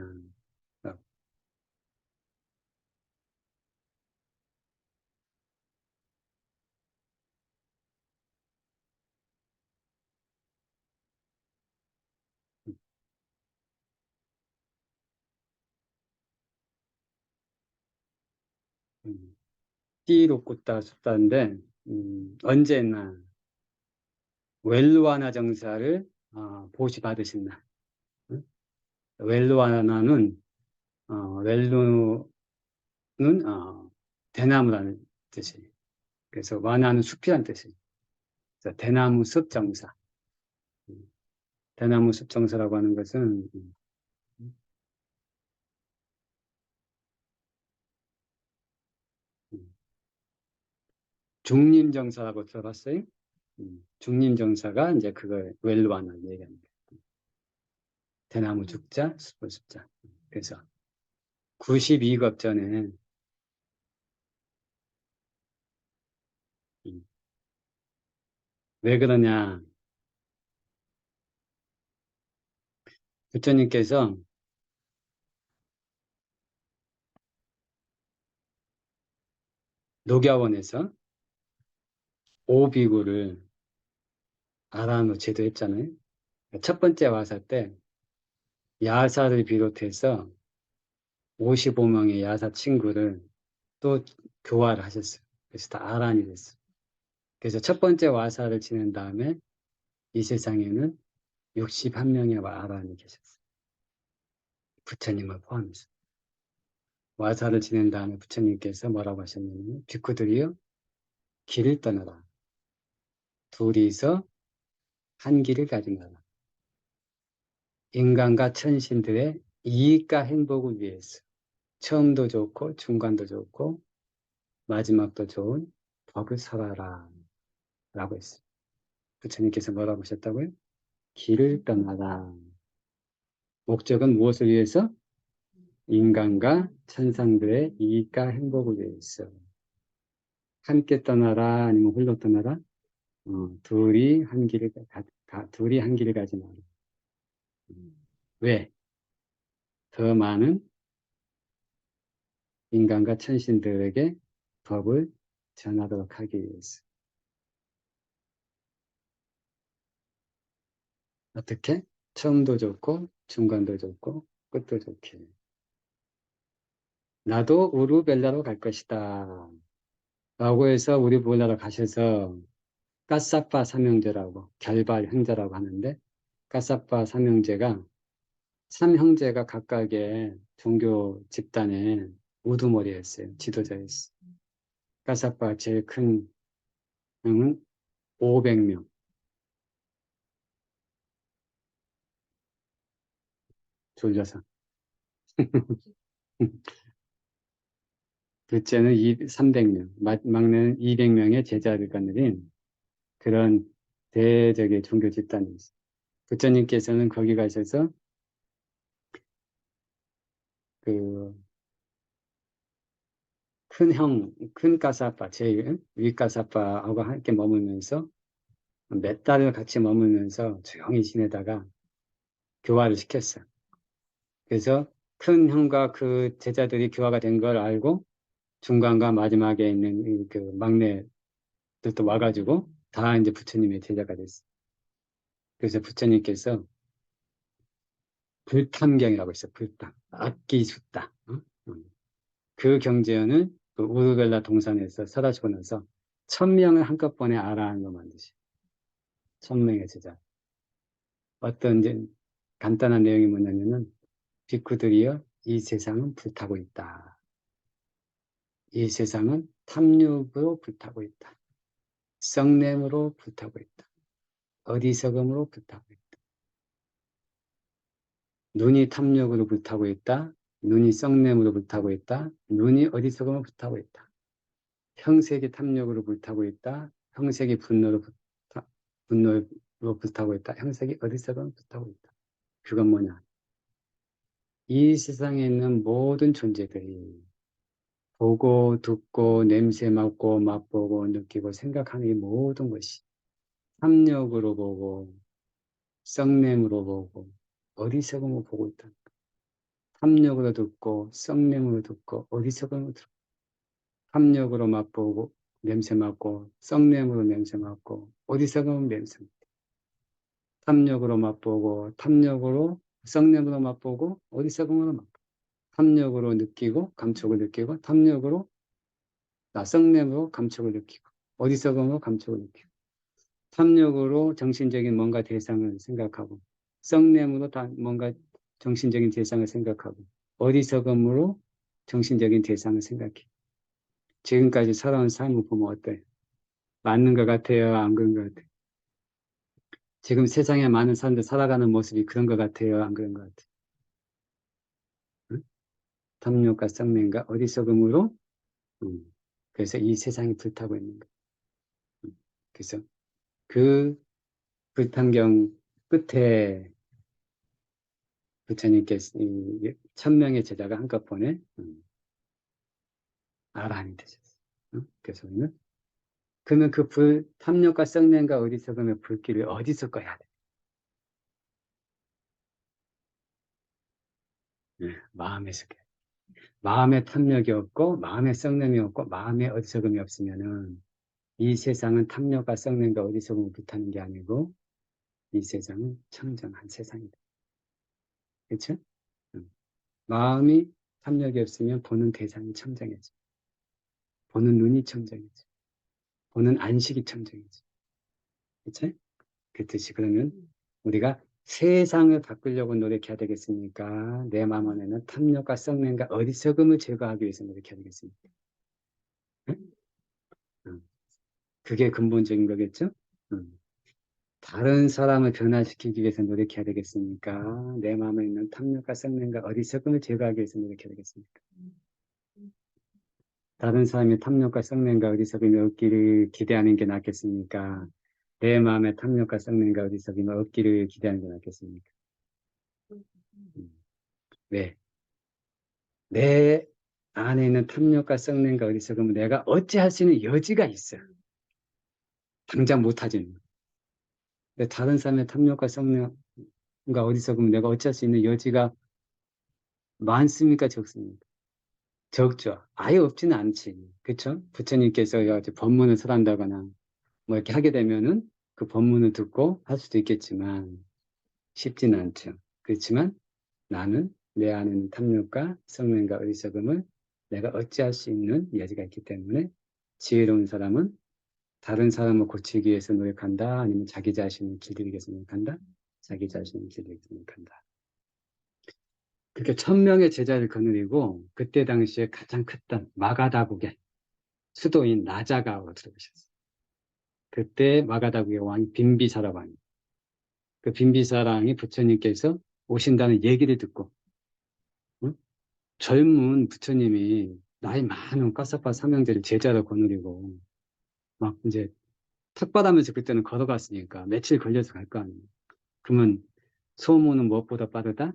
음, 띠로꾸따 숫다인데 언제나 웰루아나 정사를 보시 받으신 날. 응? 웰루아나는 웰루는 대나무라는 뜻이에요. 그래서 와나는 숲이라는 뜻이에요. 그래서 대나무 숲 정사. 음, 대나무 숲 정사라고 하는 것은 음, 중림정사라고 들어봤어요? 중림정사가 이제 그걸 웰루아나를 얘기합니다. 대나무 죽자, 숲을 숲자. 그래서 92겁 전에 왜 그러냐? 부처님께서 녹야원에서 오비구를 아라노 제도했잖아요. 첫 번째 와사 때 야사를 비롯해서 55명의 야사 친구를 또 교화를 하셨어요. 그래서 다 아란이 됐어요. 그래서 첫 번째 와사를 지낸 다음에 이 세상에는 61명의 아란이 계셨어요. 부처님을 포함해서. 와사를 지낸 다음에 부처님께서 뭐라고 하셨냐면 비쿠들이여 길을 떠나라. 둘이서 한 길을 가지마라. 인간과 천신들의 이익과 행복을 위해서 처음도 좋고 중간도 좋고 마지막도 좋은 법을 설하라 라고 했어요. 부처님께서 뭐라고 하셨다고요? 길을 떠나라. 목적은 무엇을 위해서? 인간과 천상들의 이익과 행복을 위해서. 함께 떠나라 아니면 홀로 떠나라? 둘이 한 길을 가지 마라. 왜? 더 많은 인간과 천신들에게 법을 전하도록 하기 위해서. 어떻게? 처음도 좋고 중간도 좋고 끝도 좋게. 나도 우르벨라로 갈 것이다. 라고 해서 우리볼라로 가셔서 까사파 삼형제라고 결발 형제라고 하는데 까사파 삼형제가 삼형제가 각각의 종교 집단의 우두머리였어요. 지도자였어요. 까사파 제일 큰 형은 500명. 졸려서. 둘째는 300명, 막내는 200명의 제자를 거느린 그런 대적의 종교 집단이 있어요. 부처님께서는 거기 가셔서 그 큰 까사파, 제일 위 까사파하고 함께 머물면서 몇 달을 같이 머물면서 조용히 지내다가 교화를 시켰어요. 그래서 큰 형과 그 제자들이 교화가 된 걸 알고 중간과 마지막에 있는 그 막내들도 와가지고 다 이제 부처님의 제자가 됐어요. 그래서 부처님께서 불탐경이라고 했어요. 불탐. 악기 숫다. 그 경전을 그 우르벨라 동산에서 설하시고 나서 1000명을 한꺼번에 아라한로 만드시. 1000명의 제자. 어떤 이제 간단한 내용이 뭐냐면은 비쿠들이여 이 세상은 불타고 있다. 이 세상은 탐욕으로 불타고 있다. 썩냄으로 불타고 있다. 어리석음으로 불타고 있다. 눈이 탐욕으로 불타고 있다. 눈이 썩냄으로 불타고 있다. 눈이 어리석음으로 불타고 있다. 형색이 탐욕으로 불타고 있다. 형색이 분노로 불타고 있다. 형색이 어리석음으로 불타고 있다. 그건 뭐냐? 이 세상에 있는 모든 존재들이 보고, 듣고, 냄새 맡고, 맛보고, 느끼고, 생각하는 이 모든 것이 탐욕으로 보고, 썩냄으로 보고, 어리석음으로 보고 있다. 탐욕으로 듣고, 썩냄으로 듣고, 어리석음으로 듣고, 탐욕으로 맛보고, 냄새 맡고, 썩냄으로 냄새 맡고, 어리석음으로 냄새 맡고, 탐욕으로 맛보고, 탐욕으로, 썩냄으로 맛보고, 어리석음으로 맛보고, 탐욕으로 느끼고, 감촉을 느끼고, 탐욕으로, 썩냄으로 감촉을 느끼고, 어리석음으로 감촉을 느끼고, 탐욕으로 정신적인 뭔가 대상을 생각하고, 썩냄으로 뭔가 정신적인 대상을 생각하고, 어리석음으로 정신적인 대상을 생각해. 지금까지 살아온 삶을 보면 어때요? 맞는 것 같아요? 안 그런 것 같아요? 지금 세상에 많은 사람들 살아가는 모습이 그런 것 같아요? 안 그런 것 같아요? 응? 탐욕과 썩냄과 어리석음으로 그래서 이 세상이 불타고 있는 거예요. 그래서 그 불탄경 끝에 부처님께서 이 천명의 제자가 한꺼번에 아라한이 되셨어요. 그래서 우리는 그러면 그 탐욕과 썩냄과 어리석음의 불길을 어디서 꺼야 돼? 마음에서 꺼야 돼. 마음에 탐욕이 없고 마음에 썩냄이 없고 마음에 어리석음이 없으면은 이 세상은 탐욕과 썩냄과 어리석음을 불타는 게 아니고 이 세상은 청정한 세상이다. 그렇죠? 마음이 탐욕이 없으면 보는 대상이 청정해져. 보는 눈이 청정해져. 보는 안식이 청정해져. 그렇죠? 그 뜻이 그러면 우리가 세상을 바꾸려고 노력해야 되겠습니까? 내 마음 안에는 탐욕과 썩냄과 어리석음을 제거하기 위해서 노력해야 되겠습니까? 응? 응. 그게 근본적인 거겠죠? 응. 다른 사람을 변화시키기 위해서 노력해야 되겠습니까? 내 마음에 있는 탐욕과 썩냄과 어리석음을 제거하기 위해서 노력해야 되겠습니까? 다른 사람의 탐욕과 썩냄과 어리석음이 없기를 기대하는 게 낫겠습니까? 내 마음에 탐욕과 썩냄과 어리석음이 없기를 기대하는 게 낫겠습니까? 음. 왜? 내 안에 있는 탐욕과 썩냄과 어리석음은 내가 어찌할 수 있는 여지가 있어. 당장 못하지. 근데 다른 사람의 탐욕과 썩냄과 어리석음은 내가 어찌할 수 있는 여지가 많습니까? 적습니까? 적죠. 아예 없지는 않지. 그쵸? 부처님께서 이제 법문을 설한다거나 뭐 이렇게 하게 되면은 그 법문을 듣고 할 수도 있겠지만 쉽지는 않죠. 그렇지만 나는 내 안에 있는 탐욕과 성능과 어리석음을 내가 어찌할 수 있는 여지가 있기 때문에 지혜로운 사람은 다른 사람을 고치기 위해서 노력한다. 아니면 자기 자신을 길들이기 위해서 노력한다. 자기 자신을 길들이기 위해서 노력한다. 그렇게 1000명의 제자를 거느리고 그때 당시에 가장 컸던 마가다국의 수도인 나자가로 들어오셨어요. 그때 마가다국의 왕이 빈비사라 왕이. 그 빈비사랑이 부처님께서 오신다는 얘기를 듣고 응? 젊은 부처님이 나이 많은 까사파 삼형제를 제자로 거느리고 막 이제 탁바다면서 그때는 걸어갔으니까 며칠 걸려서 갈 거 아니에요. 그러면 소문은 무엇보다 빠르다?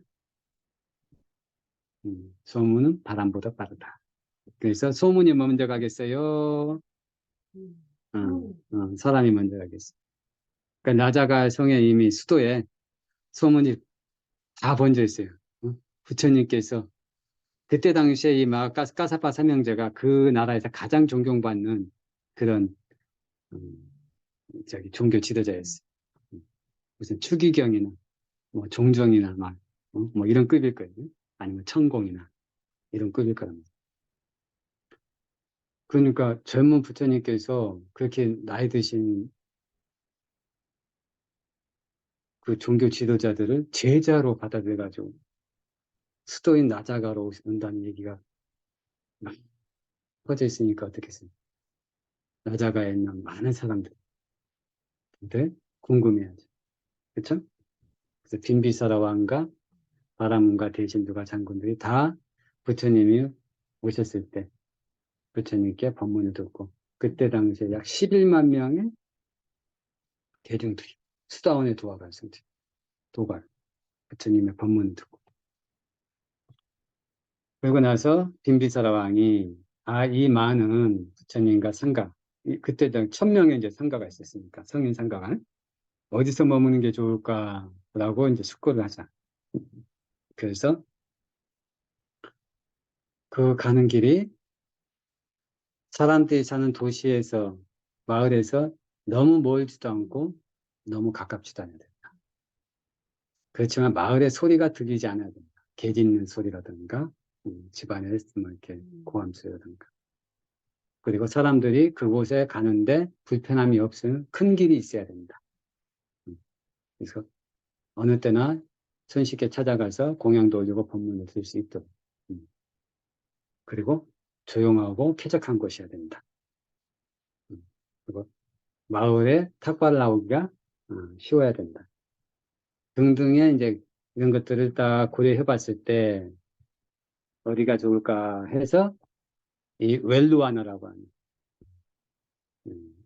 소문은 바람보다 빠르다. 그래서 소문이 먼저 가겠어요? 사람이 먼저 가겠어요. 그러니까 나자가 성에 이미 수도에 소문이 다 번져 있어요. 부처님께서 그때 당시에 이 까사파 삼형제가 그 나라에서 가장 존경받는 그런 음, 종교 지도자였어요. 무슨 추기경이나 뭐 종정이나 뭐 이런 급일 거예요. 아니면 천공이나 이런 급일 거랍니다. 그러니까 젊은 부처님께서 그렇게 나이 드신 그 종교 지도자들을 제자로 받아들여가지고 수도인 나자가로 온다는 얘기가 막 퍼져 있으니까 어떻겠습니까? 나자가에 있는 많은 사람들 궁금해하죠. 그렇죠? 그래서 빈비사라 왕과 바라문과 대신 누가 장군들이 다 부처님이 오셨을 때 부처님께 법문을 듣고 그때 당시에 약 11만 명의 대중들이 수다원에 도화가 있습니다. 도발 부처님의 법문을 듣고 그러고 나서 빈비사라 왕이 이 많은 부처님과 상가 그때 당 1000명의 이제 상가가 있었으니까 성인 상가가 어디서 머무는 게 좋을까라고 이제 숙고를 하자. 그래서 그 가는 길이 사람들이 사는 도시에서 마을에서 너무 멀지도 않고 너무 가깝지도 않아야 된다. 그렇지만 마을의 소리가 들리지 않아야 된다. 개 짖는 소리라든가 집안에서 뭐 이렇게 고함 소리라든가 그리고 사람들이 그곳에 가는데 불편함이 없는 큰 길이 있어야 된다. 그래서 어느 때나 손쉽게 찾아가서 공양도 올리고 법문을 들을 수 있도록 그리고 조용하고 쾌적한 곳이어야 된다. 그리고 마을에 탁발 나오기가 쉬워야 된다. 등등의 이제 이런 것들을 딱 고려해 봤을 때 어디가 좋을까 해서 이 웰루아나라고 하는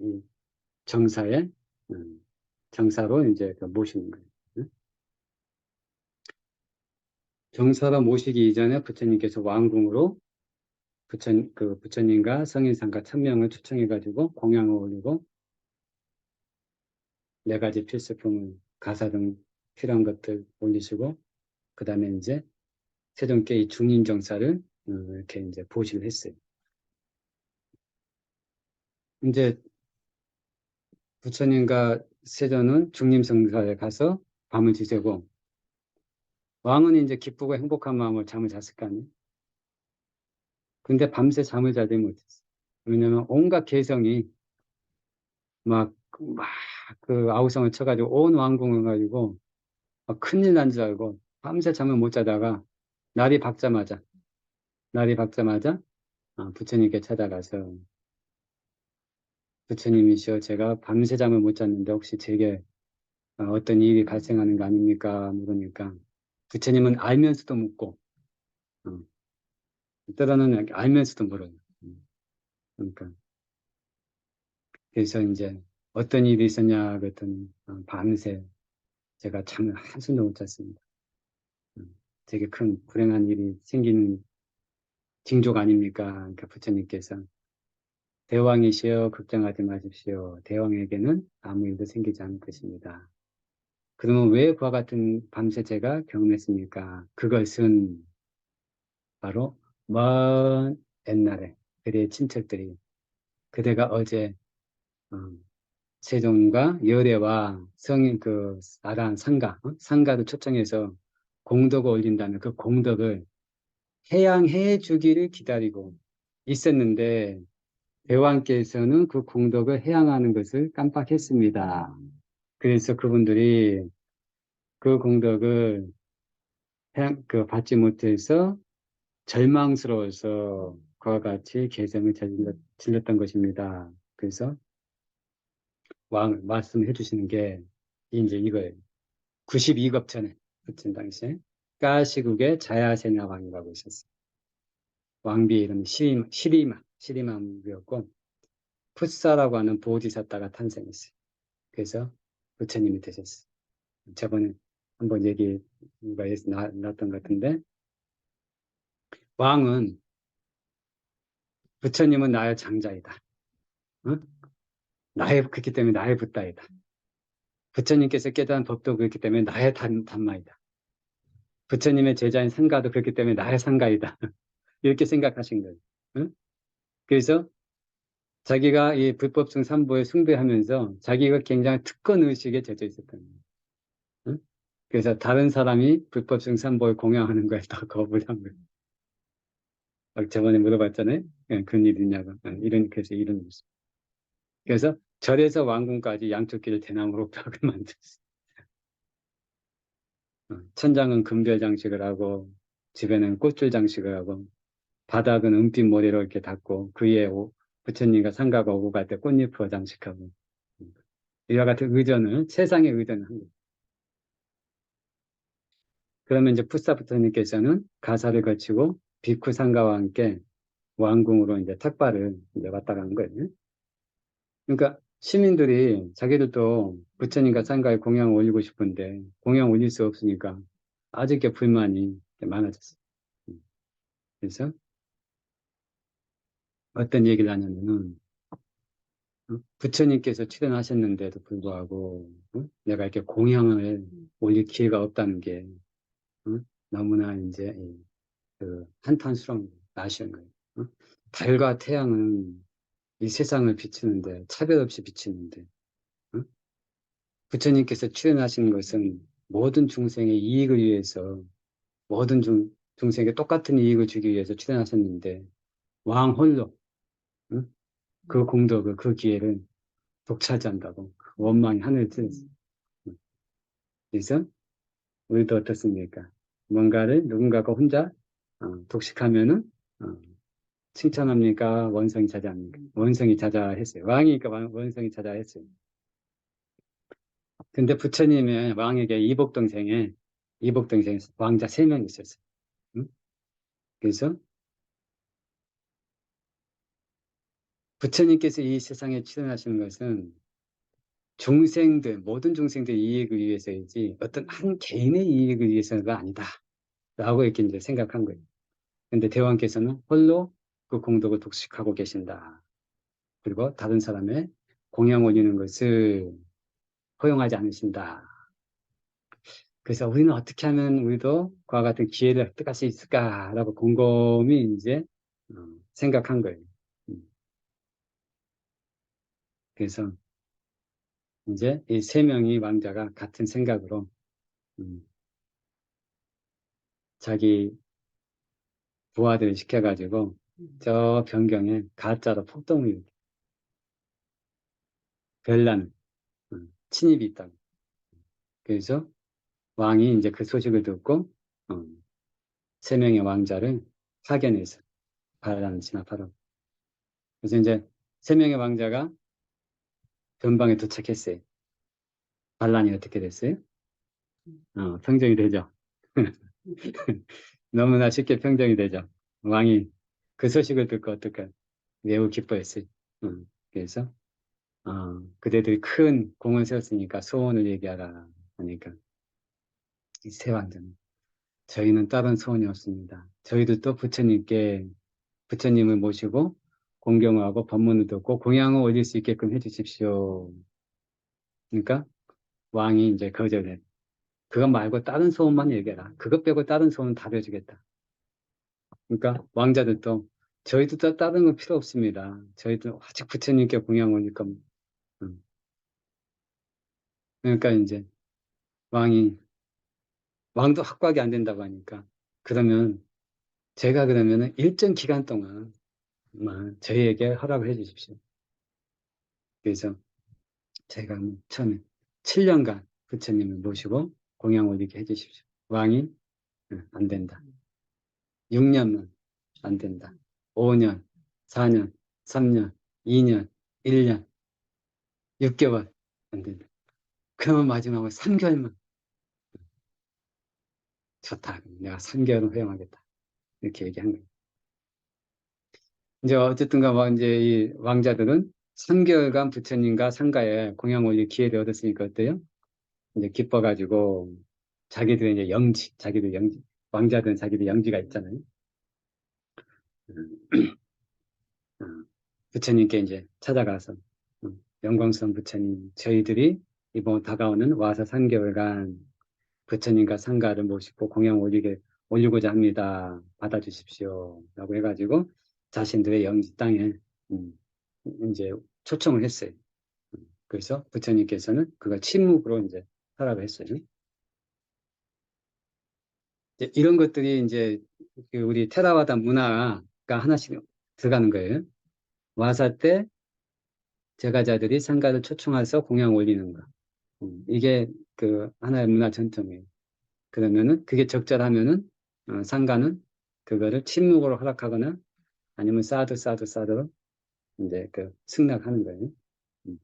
이 정사의 정사로 이제 모시는 거예요. 정사로 모시기 이전에 부처님께서 왕궁으로 부처님과 성인상가 1000명을 초청해가지고 공양을 올리고 4가지 필수품을 가사 등 필요한 것들 올리시고 그 다음에 이제 세종께 이 중인정사를 이렇게 이제 보시를 했어요. 이제 부처님과 세존은 중림성사에 가서 밤을 지새고 왕은 이제 기쁘고 행복한 마음으로 잠을 잤을 거 아니에요. 근데 밤새 잠을 자지 못했어. 왜냐면 온갖 개성이 그 아우성을 쳐가지고 온 왕궁을 가지고 막 큰일 난 줄 알고 밤새 잠을 못 자다가 날이 밝자마자 날이 밝자마자 부처님께 찾아가서 부처님이시여 제가 밤새 잠을 못 잤는데 혹시 제게 어떤 일이 발생하는 거 아닙니까? 물으니까 부처님은 알면서도 묻고 어, 때로는 알면서도 물어요. 그러니까 그래서 이제 어떤 일이 있었냐 그랬더니 밤새 제가 잠을 한숨도 못 잤습니다. 되게 큰 불행한 일이 생기는 징조가 아닙니까? 그러니까 부처님께서 대왕이시여 걱정하지 마십시오. 대왕에게는 아무 일도 생기지 않을 것입니다. 그러면 왜 그와 같은 밤새 제가 경험했습니까? 그것은 바로 먼 옛날에 그대의 친척들이 그대가 어제 어, 세종과 열애와 성인 나라한 상가를 초청해서 공덕을 올린다는 그 공덕을 해양해 주기를 기다리고 있었는데 대왕께서는 그 공덕을 해양하는 것을 깜빡했습니다. 그래서 그분들이 그 공덕을 받지 못해서 절망스러워서 그와 같이 개성을 질렀던 것입니다. 그래서 말씀해 주시는 게 이제 이거예요. 92겁 전에 그때 당시에 까시국의 자야세나 왕이라고 있었어요. 왕비의 이름이 시리마무였고 풋사라고 하는 보디사타가 탄생했어요. 그래서 부처님이 되셨어요. 저번에 한번 얘기가 나왔던 것 같은데 왕은 부처님은 나의 장자이다. 어? 그렇기 때문에 나의 붓다이다. 부처님께서 깨달은 법도 그렇기 때문에 나의 단마이다. 부처님의 제자인 상가도 그렇기 때문에 나의 상가이다. 이렇게 생각하신 거예요. 응? 그래서 자기가 이 불법승 삼보에 숭배하면서 자기가 굉장히 특권 의식에 젖어 있었던 거예요. 응? 그래서 다른 사람이 불법승 삼보에 공양하는 거에 다 거부를 한 거예요. 막 저번에 물어봤잖아요. 그런 일 있냐고. 그래서 이런 모습. 그래서 절에서 왕궁까지 양쪽 길을 대나무로 벽을 만들었어요. 천장은 금별 장식을 하고 집에는 꽃줄 장식을 하고 바닥은 은빛 모래로 이렇게 닦고 그 위에 부처님과 상가가 오고 갈 때 꽃잎으로 장식하고 이와 같은 의전을 세상의 의전을 한 거예요. 그러면 이제 푸사 부처님께서는 가사를 거치고 비쿠 상가와 함께 왕궁으로 이제 탁발을 이제 왔다 간 거예요. 그러니까 시민들이 자기들도 부처님과 상가에 공양을 올리고 싶은데 공양 올릴 수 없으니까 아직게 불만이 많아졌어요. 그래서 어떤 얘기를 하냐면은 부처님께서 출연하셨는데도 불구하고 내가 이렇게 공양을 올릴 기회가 없다는 게 너무나 이제 그 한탄스러운 아쉬운 거예요. 달과 태양은 이 세상을 비추는데 차별 없이 비치는데 부처님께서 출연하시는 것은 모든 중생의 이익을 위해서 모든 중생에게 똑같은 이익을 주기 위해서 출연하셨는데 왕 홀로 응? 그 공덕을 그 기회를 독차지한다고 그 원망이 하늘을 찌르지. 그래서 우리도 어떻습니까? 뭔가를 누군가가 혼자 독식하면은 어, 칭찬합니까? 원성이 자자합니까? 원성이 자자했어요. 왕이니까 원성이 자자했어요. 근데 부처님의 왕에게 이복동생에 왕자 3명 있었어요. 응? 그래서 부처님께서 이 세상에 출연하시는 것은 모든 중생들의 이익을 위해서이지 어떤 한 개인의 이익을 위해서가 아니다. 라고 이렇게 이제 생각한 거예요. 근데 대왕께서는 홀로 그 공덕을 독식하고 계신다. 그리고 다른 사람의 공양 올리는 것을 허용하지 않으신다. 그래서 우리는 어떻게 하면 우리도 그와 같은 기회를 획득할 수 있을까라고 곰곰이 이제 어, 생각한 거예요. 음. 그래서 이제 이 3명의 왕자가 같은 생각으로 음, 자기 부하들을 시켜가지고 저 변경에 가짜로 폭동을 일으켜 별난 침입이 있다고. 그래서 왕이 이제 그 소식을 듣고 어, 3명의 왕자를 파견해서 반란을 진압하라고. 그래서 이제 3명의 왕자가 변방에 도착했어요. 반란이 어떻게 됐어요? 평정이 되죠. 너무나 쉽게 평정이 되죠. 왕이 그 소식을 듣고 어떡해 매우 기뻐했어요. 그래서 그대들이 큰 공을 세웠으니까 소원을 얘기하라 하니까 이 세 왕자는 저희는 다른 소원이 없습니다. 저희도 또 부처님을 모시고 공경을 하고 법문을 듣고 공양을 올릴 수 있게끔 해주십시오. 그러니까 왕이 이제 거절해. 그것 말고 다른 소원만 얘기해라. 그것 빼고 다른 소원은 다 해주겠다. 그러니까 왕자들도 저희도 다른 건 필요 없습니다. 저희도 아직 부처님께 공양 올릴 겁니다. 음. 그러니까 이제 왕이 왕도 확고하게 안 된다고 하니까 그러면 제가 그러면은 일정 기간 동안만 저희에게 허락을 해 주십시오. 그래서 제가 처음에 7년간 부처님을 모시고 공양 올리게 해 주십시오. 왕이 안 된다. 6년만 안 된다. 5년, 4년, 3년, 2년, 1년, 6개월 안 된다. 그러면 마지막으로 3개월만 좋다. 내가 3개월은 허용하겠다. 이렇게 얘기한 거예요. 이제 어쨌든가 뭐 이제 이 왕자들은 3개월간 부처님과 상가에 공양 올릴 기회를 얻었으니까 어때요? 이제 기뻐가지고 자기들의 이제 자기들 영지, 왕자들은 자기들 영지가 있잖아요. 음, 부처님께 이제 찾아가서 영광스러운 부처님, 저희들이 이번 다가오는 와서 3개월간 부처님과 상가를 모시고 공양 올리고자 합니다. 받아주십시오. 라고 해가지고 자신들의 영지 땅에 음, 이제 초청을 했어요. 그래서 부처님께서는 그걸 침묵으로 이제 하라고 했어요. 이제 이런 것들이 이제 그 우리 테라와다 문화가 하나씩 들어가는 거예요. 와사 때 제가자들이 상가를 초청해서 공양 올리는 거. 이게 그 하나의 문화 전통이에요. 그러면은 그게 적절하면은 상가는 그거를 침묵으로 허락하거나 아니면 사두 이제 그 승낙하는 거예요. 음.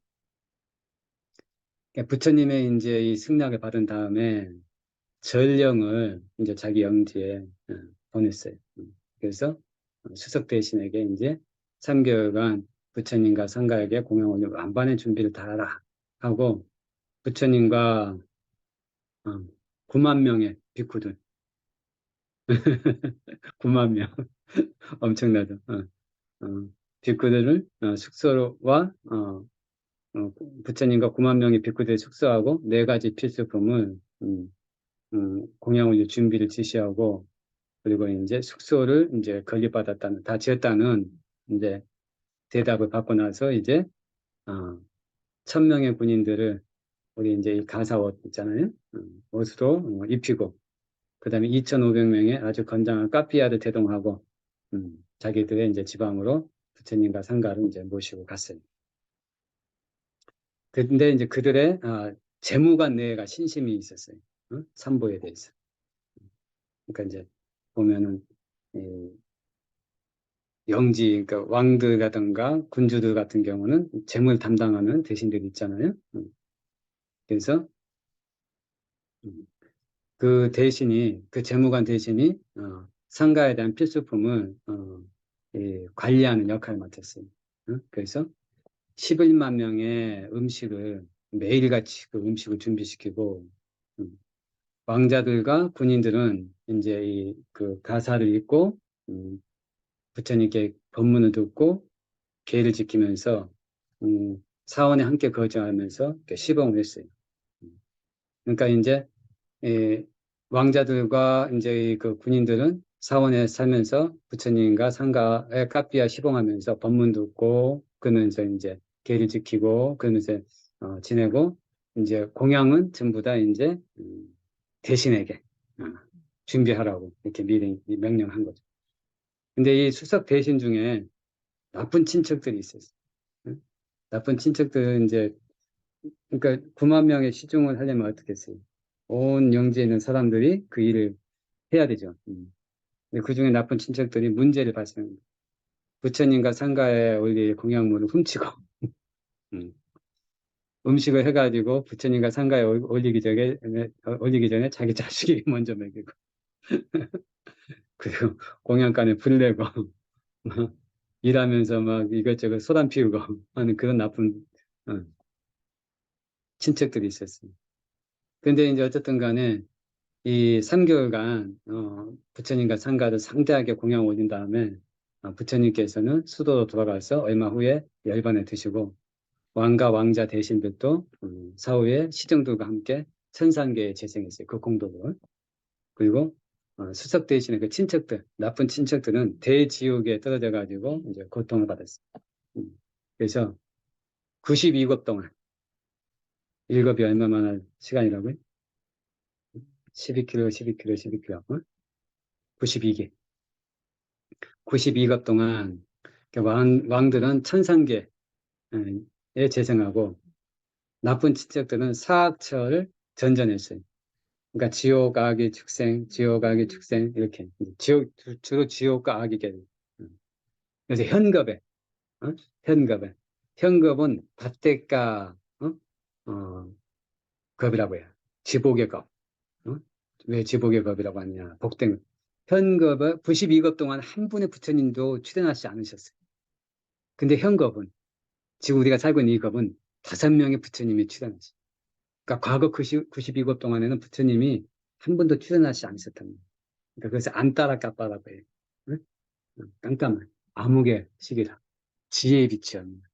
그러니까 부처님의 이제 이 승낙을 받은 다음에 전령을 이제 자기 영지에 보냈어요. 그래서 수석 대신에게 이제 3개월간 부처님과 상가에게 공양원을 완반의 준비를 다 하라 하고 부처님과 9만 명의 비쿠들 9만 명 엄청나죠. 비쿠들을 숙소와 부처님과 9만 명의 비쿠들의 숙소하고 네 가지 필수품을 공양원료 준비를 지시하고 그리고 이제 숙소를 이제 건립받았다는 다 지었다는 이제 대답을 받고 나서 이제 1,000명의 군인들을 우리 이제 이 가사옷 있잖아요. 옷으로 입히고 그다음에 2,500명의 아주 건장한 카피아를 대동하고 자기들의 이제 지방으로 부처님과 상가를 이제 모시고 갔어요. 근데 이제 그들의 재무관 내가 신심이 있었어요. 삼보에 대해서. 그러니까 이제 보면은 이 영지, 그러니까 왕들이라든가 군주들 같은 경우는 재물 담당하는 대신들이 있잖아요. 그래서 그 대신이, 그 재무관 대신이 상가에 대한 필수품을 관리하는 역할을 맡았어요. 그래서 11만 명의 음식을 매일같이 그 음식을 준비시키고 왕자들과 군인들은 이제 이 그 가사를 읽고 부처님께 법문을 듣고 계를 지키면서 사원에 함께 거주하면서 이렇게 시범을 했어요. 그러니까 이제 왕자들과 이제 그 군인들은 사원에 살면서 부처님과 상가에 카피아 시봉하면서 법문 듣고 그러면서 이제 계를 지키고 그러면서 지내고 이제 공양은 전부 다 이제 대신에게 어, 준비하라고 이렇게 미리 명령한 거죠. 근데 이 수석 대신 중에 나쁜 친척들이 있었어요. 응? 나쁜 친척들은 이제 그러니까 9만 명의 시중을 하려면 어떻게 했어요? 온 영지에 있는 사람들이 그 일을 해야 되죠. 근데 그 중에 나쁜 친척들이 문제를 발생합니다. 부처님과 상가에 올릴 공양물을 훔치고 음, 음식을 해가지고 부처님과 상가에 올리기 전에 자기 자식이 먼저 먹이고 그리고 공양간에 불 내고 막 일하면서 막 이것저것 소란 피우고 하는 그런 나쁜 어, 친척들이 있었어요. 근데 이제 어쨌든 간에 이 3개월간 부처님과 상가를 상대하게 공양 올린 다음에 부처님께서는 수도로 돌아가서 얼마 후에 열반에 드시고 왕과 왕자 대신들도 사후에 시정들과 함께 천상계에 재생했어요. 그 공덕을. 그리고 수석 대신에 그 친척들, 나쁜 친척들은 대지옥에 떨어져 가지고 이제 고통을 받았어요. 그래서 92급 동안 일급이 얼마만한 시간이라고요? 12km, 12km, 12km, 92개. 92급 동안 왕들은 천상계에 재생하고 나쁜 친척들은 사악처를 전전했어요. 그러니까 지옥, 악의 축생, 지옥, 악의 축생 이렇게 주로 지옥과 악이게. 그래서 현겁에 어? 현겁에 현겁은 밭대가 겁이라고 해요. 지복의 겁. 어? 왜 지복의 겁이라고 하느냐? 복된 현겁은 92급 동안 한 분의 부처님도 출연하지 않으셨어요. 근데 현겁은 지금 우리가 살고 있는 이 겁은 5명의 부처님이 출연하셨어요. 그러니까 과거 92급 동안에는 부처님이 한 번도 출연하지 않으셨다는 거예요. 그러니까 그래서 안따라 까빠라고 해요. 응? 깜깜한 암흑의 시기라 지혜의 빛이었습니다.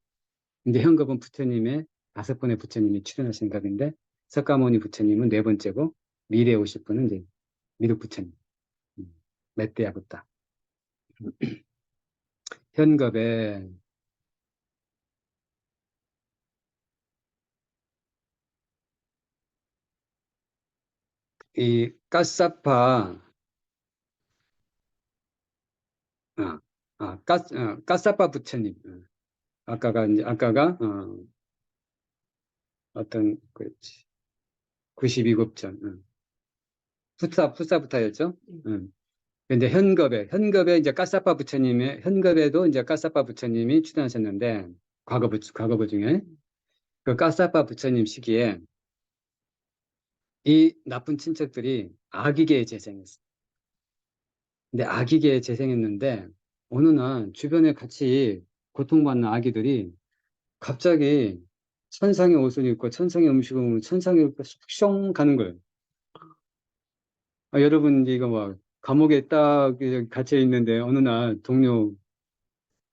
근데 현겁은 부처님의 5번의 부처님이 출연하신 각인데 석가모니 부처님은 네 번째고 미래에 오실 분은 이제 미륵 부처님 메떼야 붓다. 현겁에 이 까사파 까사파 부처님 아까가 어떤 그 92급전 푸사부타였죠. 근데 현겁에 이제 까사파 부처님의, 현겁에도 이제 까사파 부처님이 출연하셨는데, 과거부 중에, 그 까사파 부처님 시기에 이 나쁜 친척들이 아기계에 재생했어요. 근데 아기계에 재생했는데, 어느 날 주변에 같이 고통받는 아기들이 갑자기 천상의 옷을 입고 천상의 음식을 먹으면 천상의 옷을 쑥 가는 거예요. 여러분, 이거 막 감옥에 딱 갇혀 있는데 어느 날 동료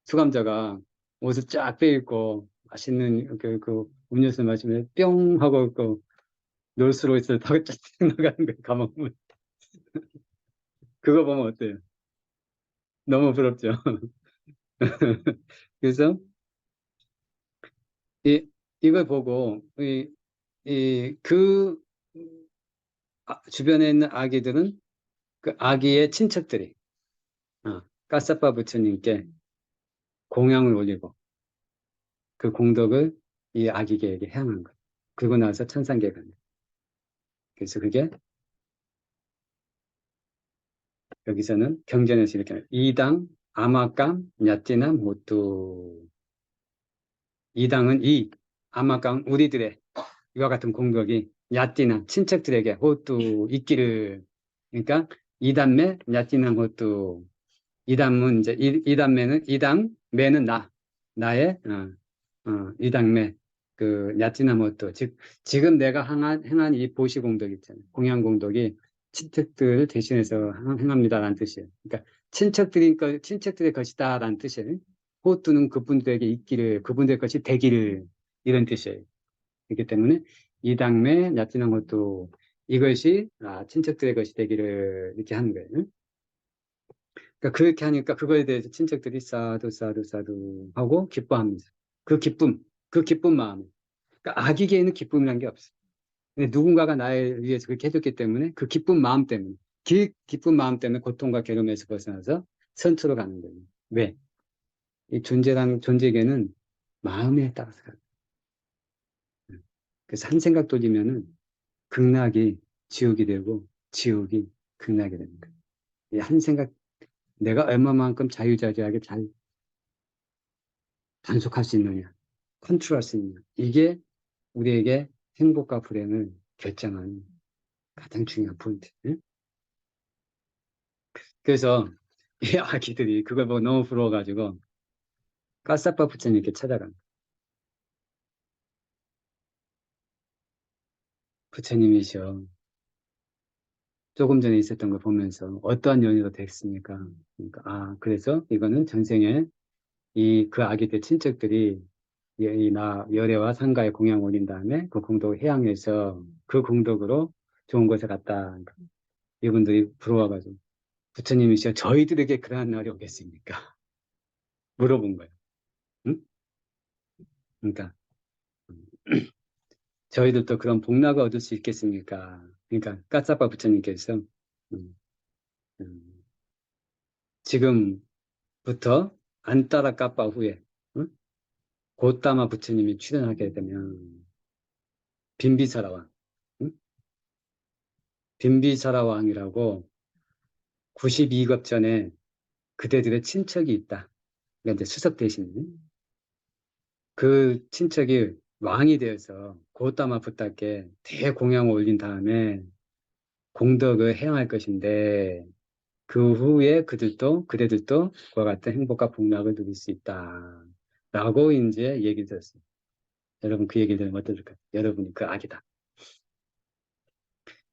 수감자가 옷을 쫙 빼입고 맛있는 그 음료수 마시면 뿅 하고 그 롤스로이스를 타고 쫙 나가는 거예요, 감옥문. 그거 보면 어때요? 너무 부럽죠? 그래서 이걸 보고 그 주변에 있는 아기들은 그 아기의 친척들이 까사빠 부처님께 공양을 올리고 그 공덕을 이 아기에게 향한 거예요. 그러고 나서 천상계에 간다. 그래서 그게 여기서는 경전에서 이렇게 이당 아마깡 냐띠남 모뚜. 이당은 아마깡 우리들의 이와 같은 공덕이 냐띠남 친척들에게 호뚜 있기를. 그러니까 이담매 냐띠남 호뚜. 이담은 이제 이담매는 매는 나의 이당매 그 야티나모토 즉 지금 내가 행한 이 보시 공덕 있잖아요. 공양 공덕이 친척들 대신해서 행합니다라는 뜻이에요. 그러니까 친척들의 것이다라는 뜻이에요. 호투는 그분들에게 있기를, 그분들의 것이 되기를, 이런 뜻이에요. 그렇기 때문에 이당매 야티나모토, 이것이 친척들의 것이 되기를, 이렇게 하는 거예요. 그러니까 그렇게 하니까 그거에 대해서 친척들이 사두 사두 사두 하고 기뻐합니다. 그 기쁨, 그 기쁜 마음. 그러니까 아기에는 기쁨이란 게 없어. 근데 누군가가 나를 위해서 그렇게 해줬기 때문에 그 기쁜 마음 때문에, 기쁜 마음 때문에 고통과 괴로움에서 벗어나서 선투로 가는 거예요. 왜? 이 존재계는 마음에 따라서 가요. 그래서 한 생각 돌리면은 극락이 지옥이 되고 지옥이 극락이 되는 거예요. 이 한 생각, 내가 얼마만큼 자유자재하게 잘 단속할 수 있느냐, 컨트롤할 수 있느냐. 이게 우리에게 행복과 불행을 결정하는 가장 중요한 포인트. 응? 그래서 이 아기들이 그걸 보고 너무 부러워가지고 까사빠 부처님께 찾아간 거예요. 부처님이시여, 조금 전에 있었던 걸 보면서 어떠한 연유가 됐습니까? 그러니까 그래서 이거는 전생에 그 아기들 친척들이 열애와 상가에 공양 올린 다음에 그 공덕을 해양해서 그 공덕으로 좋은 곳에 갔다. 그러니까 이분들이 부러워가지고 부처님이시여, 저희들에게 그러한 날이 오겠습니까? 물어본 거예요. 응? 그러니까 저희들도 그런 복락을 얻을 수 있겠습니까? 그러니까 까사빠 부처님께서 음, 음, 지금부터 안따라 까빠 후에 응? 고따마 부처님이 출연하게 되면 빈비사라 왕, 응? 빈비사라 왕이라고 92급 전에 그대들의 친척이 있다. 그러니까 이제 수석 대신 그 친척이 왕이 되어서 고따마 부타께 대공양을 올린 다음에 공덕을 행할 것인데 그 후에 그대들도 그와 같은 행복과 복락을 누릴 수 있다. 라고 이제 얘기를 들었어요. 여러분 그 얘기를 들으면 어떨까요? 여러분이 그 악이다.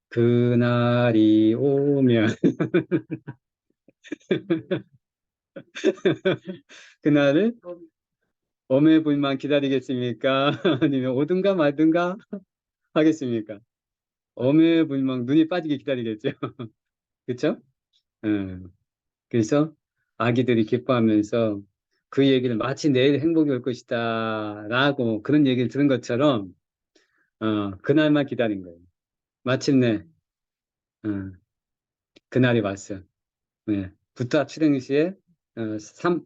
그날이 오면 그날을 오매불만 기다리겠습니까? 아니면 오든가 말든가 하겠습니까? 오매불망 눈이 빠지게 기다리겠죠. 그렇죠? 그래서 아기들이 기뻐하면서 그 얘기를 마치 내일 행복이 올 것이다 라고 그런 얘기를 들은 것처럼 그날만 기다린 거예요. 마침내 어, 그날이 왔어요. 네. 부타 출행 시에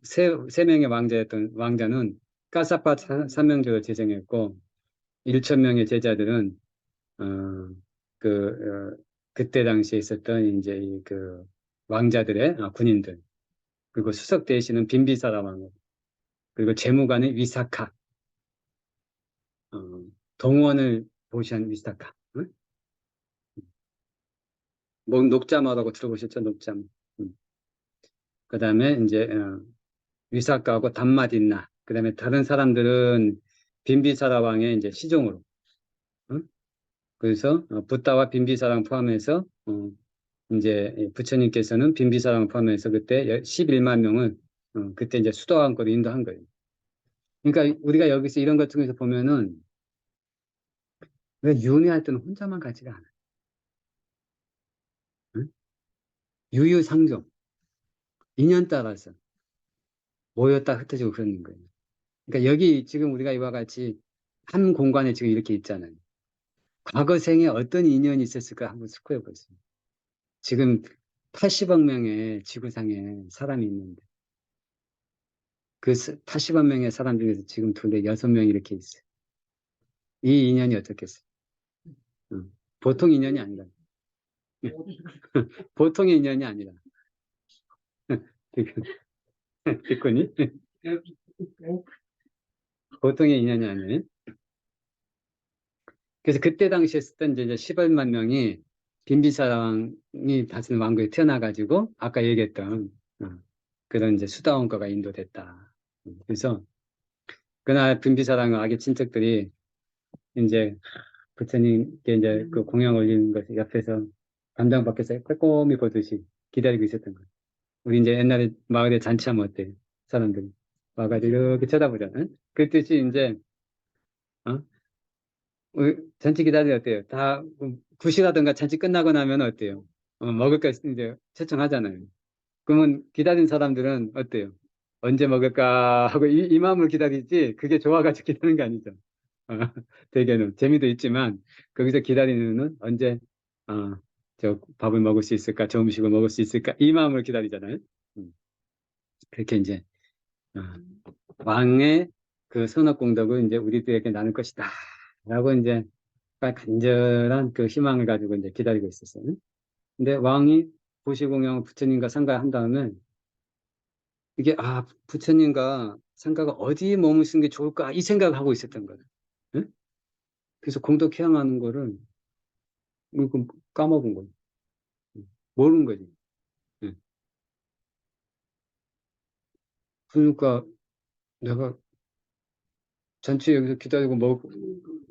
세 명의 왕자는 까사파 삼명조를 제정했고 1천 명의 제자들은 어, 그 그때 당시에 있었던 이제 그 왕자들의 군인들, 그리고 수석 대신은 빈비사라 왕, 그리고 재무관은 위사카, 어, 동원을 보시한 위사카. 응? 뭐 녹자마라고 들어보셨죠? 녹자마. 음. 그다음에 이제 위사카하고 담마딘나. 그다음에 다른 사람들은 빈비사라 왕의 이제 시종으로. 응? 그래서 붓다와 빈비사랑 포함해서 이제 부처님께서는 빈비사랑 포함해서 그때 11만 명을 그때 이제 수도왕국으로 인도한 거예요. 그러니까 우리가 여기서 이런 것 중에서 보면은 왜 윤회할 때는 혼자만 가지가 않아. 응? 유유상종, 인연 따라서 모였다 흩어지고 그러는 거예요. 그러니까 여기 지금 우리가 이와 같이 한 공간에 지금 이렇게 있잖아요. 과거 생에 어떤 인연이 있었을까 한번 스코해 보세요. 지금 80억 명의 지구상에 사람이 있는데 그 80억 명의 사람 중에서 지금 둘에 6명이 이렇게 있어요. 이 인연이 어떻겠어요? 응. 보통 인연이 아니라. 보통의 인연이 아니라. 듣거니? 보통의 인연이 아니에요. 그래서 그때 당시에 썼던 이제 10여만 명이 빈비사왕이 다스리는 왕국에 태어나가지고 아까 얘기했던 그런 이제 수다원가가 인도됐다. 그래서 그날 빈비사랑 아기 친척들이 이제 부처님께 이제 그 공양 올리는 것을 옆에서 담장 밖에서 꼼꼼히 보듯이 기다리고 있었던 거예요. 우리 이제 옛날에 마을에 잔치하면 어때요? 사람들이 와가지고 이렇게 쳐다보잖아요. 그랬듯이 이제 어? 잔치 기다리면 어때요? 다 굿이라든가 잔치 끝나고 나면 어때요? 먹을 거 이제 초청하잖아요. 그러면 기다린 사람들은 어때요? 언제 먹을까 하고 이 마음을 기다리지 그게 좋아가지고 기다리는 게 아니죠. 어, 대개는 재미도 있지만 거기서 기다리는 이유는 언제 어, 저 밥을 먹을 수 있을까, 좋은 음식을 먹을 수 있을까 이 마음을 기다리잖아요. 음, 그렇게 이제 어, 왕의 그 선업공덕을 이제 우리들에게 나눌 것이다 라고 이제 간절한 그 희망을 가지고 이제 기다리고 있었어요. 근데 왕이 보시공양 부처님과 상가한 다음에 이게 부처님과 상가가 어디에 머무시는 게 좋을까 이 생각을 하고 있었던 거예요. 응? 그래서 공덕 해양하는 거를 그 까먹은 거예요. 모르는 거지. 응. 그러니까 내가 잔치 여기서 기다리고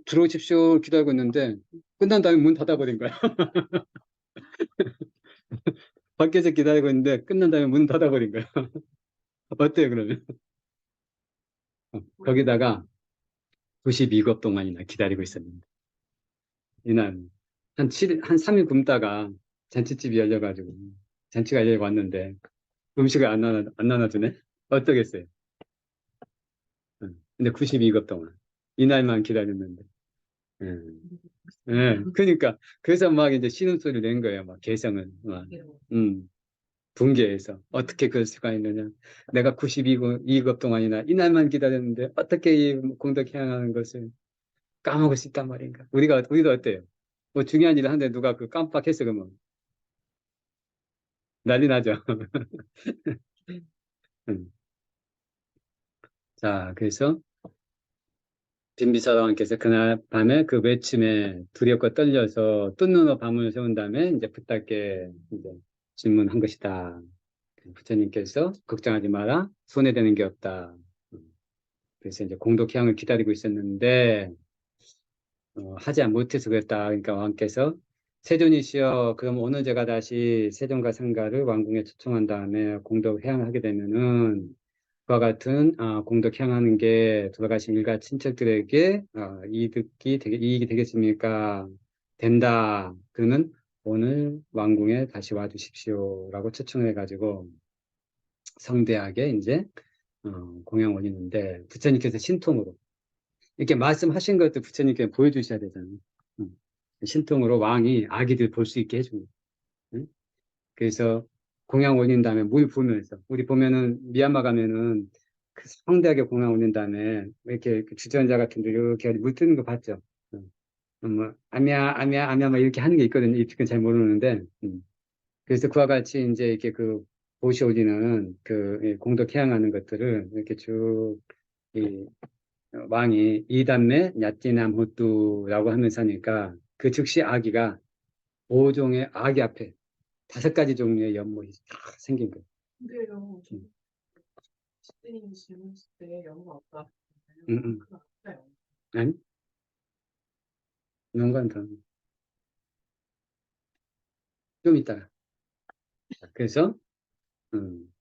들어오십시오 기다리고 있는데 끝난 다음에 문 닫아버린 거야. 밖에서 기다리고 있는데 끝난 다음에 문 닫아버린 거야. 어때요 그러면? 거기다가 92급 동안이나 기다리고 있었는데 이날 한 3일 굶다가 잔치집이 열려가지고 잔치가 열려 왔는데 음식을 안 나눠주네? 어떠겠어요? 응. 근데 92급 동안 이날만 기다렸는데 응. 그러니까 그래서 막 이제 신음소리를 낸 거예요. 막 개성은 막 붕괴해서 어떻게 그럴 수가 있느냐. 내가 92급 동안이나 이날만 기다렸는데 어떻게 이 공덕 향하는 것을 까먹을 수 있단 말인가. 우리도 어때요? 뭐 중요한 일을 하는데 누가 그 깜빡했어 그러면 난리 나죠. 음. 자, 그래서 빈비사왕께서 그날 밤에 그 외침에 두렵고 떨려서 뜬 눈으로 밤을 세운 다음에 이제 부탁께 이제 질문한 것이다. 부처님께서 걱정하지 마라. 손해되는 게 없다. 그래서 이제 공덕향을 기다리고 있었는데 하지 못해서 그랬다. 그러니까 왕께서 세존이시여, 그럼 오늘 제가 다시 세존과 상가를 왕궁에 초청한 다음에 공덕 해양하게 되면은 그와 같은 공덕 향하는 게 돌아가신 일가 친척들에게 이익이 되겠습니까? 된다. 그러면 오늘 왕궁에 다시 와주십시오라고 초청해가지고 성대하게 이제 공양 올리는데 부처님께서 신통으로 이렇게 말씀하신 것도 부처님께 보여주셔야 되잖아요. 음. 신통으로 왕이 아기들 볼 수 있게 해줍니다. 응? 그래서 공양 올린 다음에 물 부으면서 우리 보면은 미얀마 가면은 그 성대하게 공양 올린 다음에 이렇게 그 주전자 같은 데 이렇게 물 뜨는 거 봤죠? 뭐 아미야 아미야 아미야 막 이렇게 하는 게 있거든요. 이 그건 잘 모르는데 그래서 그와 같이 이제 이렇게 그 보시 올리는 그 공덕 해양하는 것들을 이렇게 쭉 이 왕이 이담매 냐띠남 후뚜라고 하면서 하니까 그 즉시 아기가 5종의 아기 앞에 5가지 종류의 연못이 다 생긴 거예요.
근데요, 저
음,
집주인이 질문했을 때 연구 없다.
음.
그건 없어요.
아니, 연관 더. 좀 이따가. 그래서, 음,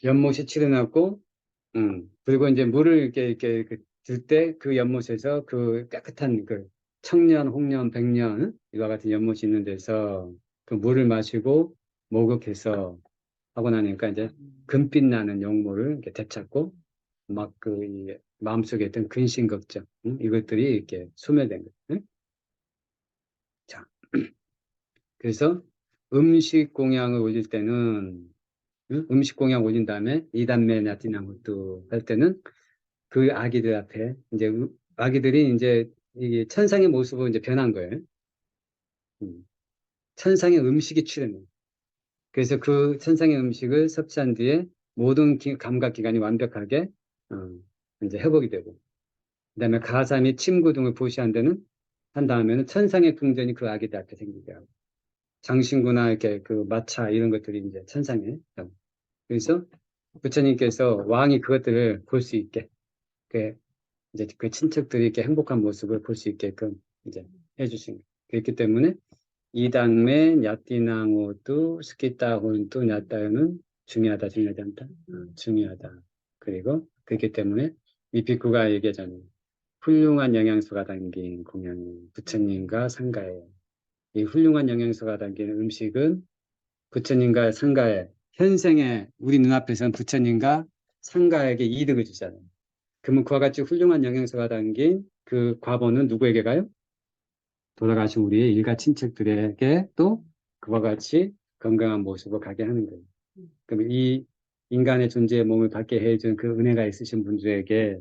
연못이 칠해놨고, 그리고 이제 물을 이렇게 들 때 그 연못에서 그 깨끗한 그 청년, 홍련, 백년 이와 같은 연못이 있는 데서 그 물을 마시고 목욕해서 하고 나니까 이제 금빛 나는 용모를 이렇게 되찾고 막 그 마음속에 있던 근심 걱정 이것들이 이렇게 소멸된 거예요. 응? 자, 그래서 음식 공양을 올릴 때는 음식 공양 올린 다음에 이단매 나티나무도 할 때는 그 아기들 앞에 이제 아기들이 이제 이 천상의 모습으로 이제 변한 거예요. 음. 천상의 음식이 출현해요. 그래서 그 천상의 음식을 섭취한 뒤에 모든 감각 기관이 완벽하게 어, 이제 회복이 되고 그다음에 가사 및 침구 등을 보시한 데는 한 다음에는 천상의 궁전이 그 아기들 앞에 생기게 하고 장신구나 이렇게 그 마차 이런 것들이 이제 천상에 그래서 부처님께서 왕이 그것들을 볼 수 있게 그 이제 그 친척들이 이렇게 행복한 모습을 볼 수 있게끔 이제 해주신 거예요. 그렇기 때문에 이당매 야띠나오도 스키타혼도 야따요는 중요하다 중요하지 않다 중요하다. 그리고 그렇기 때문에 이 비쿠가 얘기하잖아요. 훌륭한 영양소가 담긴 공양은 부처님과 상가예요. 이 훌륭한 영양소가 담긴 음식은 부처님과 상가에 현생에 우리 눈앞에서는 부처님과 상가에게 이득을 주잖아요. 그러면 그와 같이 훌륭한 영양소가 담긴 그 과보는 누구에게 가요? 돌아가신 우리의 일가 친척들에게 또 그와 같이 건강한 모습을 가게 하는 거예요. 그럼 이 인간의 존재의 몸을 받게 해준 그 은혜가 있으신 분들에게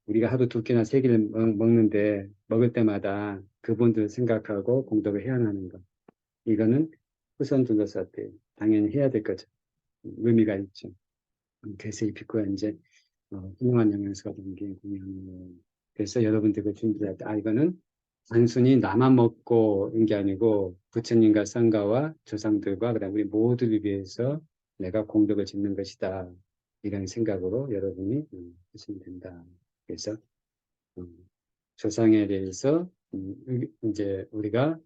우리가 하루 2끼나 3끼를 먹는데 먹을 때마다 그분들 생각하고 공덕을 해야 하는 것. 이거는 후손들로서 당연히 해야 될 거죠. 의미가 있죠. 그래서 이 비구가 이제 훌륭한 영양소가 담긴 공양을 그래서 여러분들 그 준비할 때 이거는 단순히 나만 먹고 있는 게 아니고 부처님과 상가와 조상들과 그다음 우리 모두를 위해서 내가 공덕을 짓는 것이다. 이런 생각으로 여러분이 하시면 된다. 그래서 조상에 대해서 이제 우리가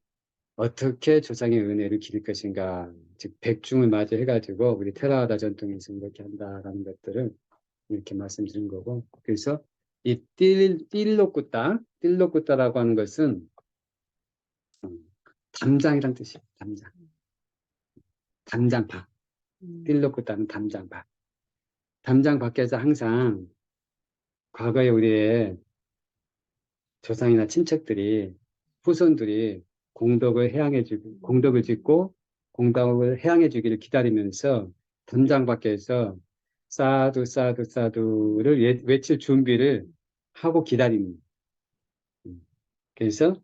어떻게 조상의 은혜를 기릴 것인가, 즉 백중을 맞이해가지고 우리 테라와다 전통에서 이렇게 한다라는 것들을 이렇게 말씀드린 거고, 그래서 이 띨로꾸따라고 하는 것은 담장이란 뜻이에요. 담장, 담장밥. 띨로꾸따는 담장밥. 담장 밖에서 항상 과거에 우리의 조상이나 친척들이 후손들이 공덕을 짓고 공덕을 해양해 주기를 기다리면서 담장 밖에서 사두 사두 사두를 외칠 준비를 하고 기다립니다. 그래서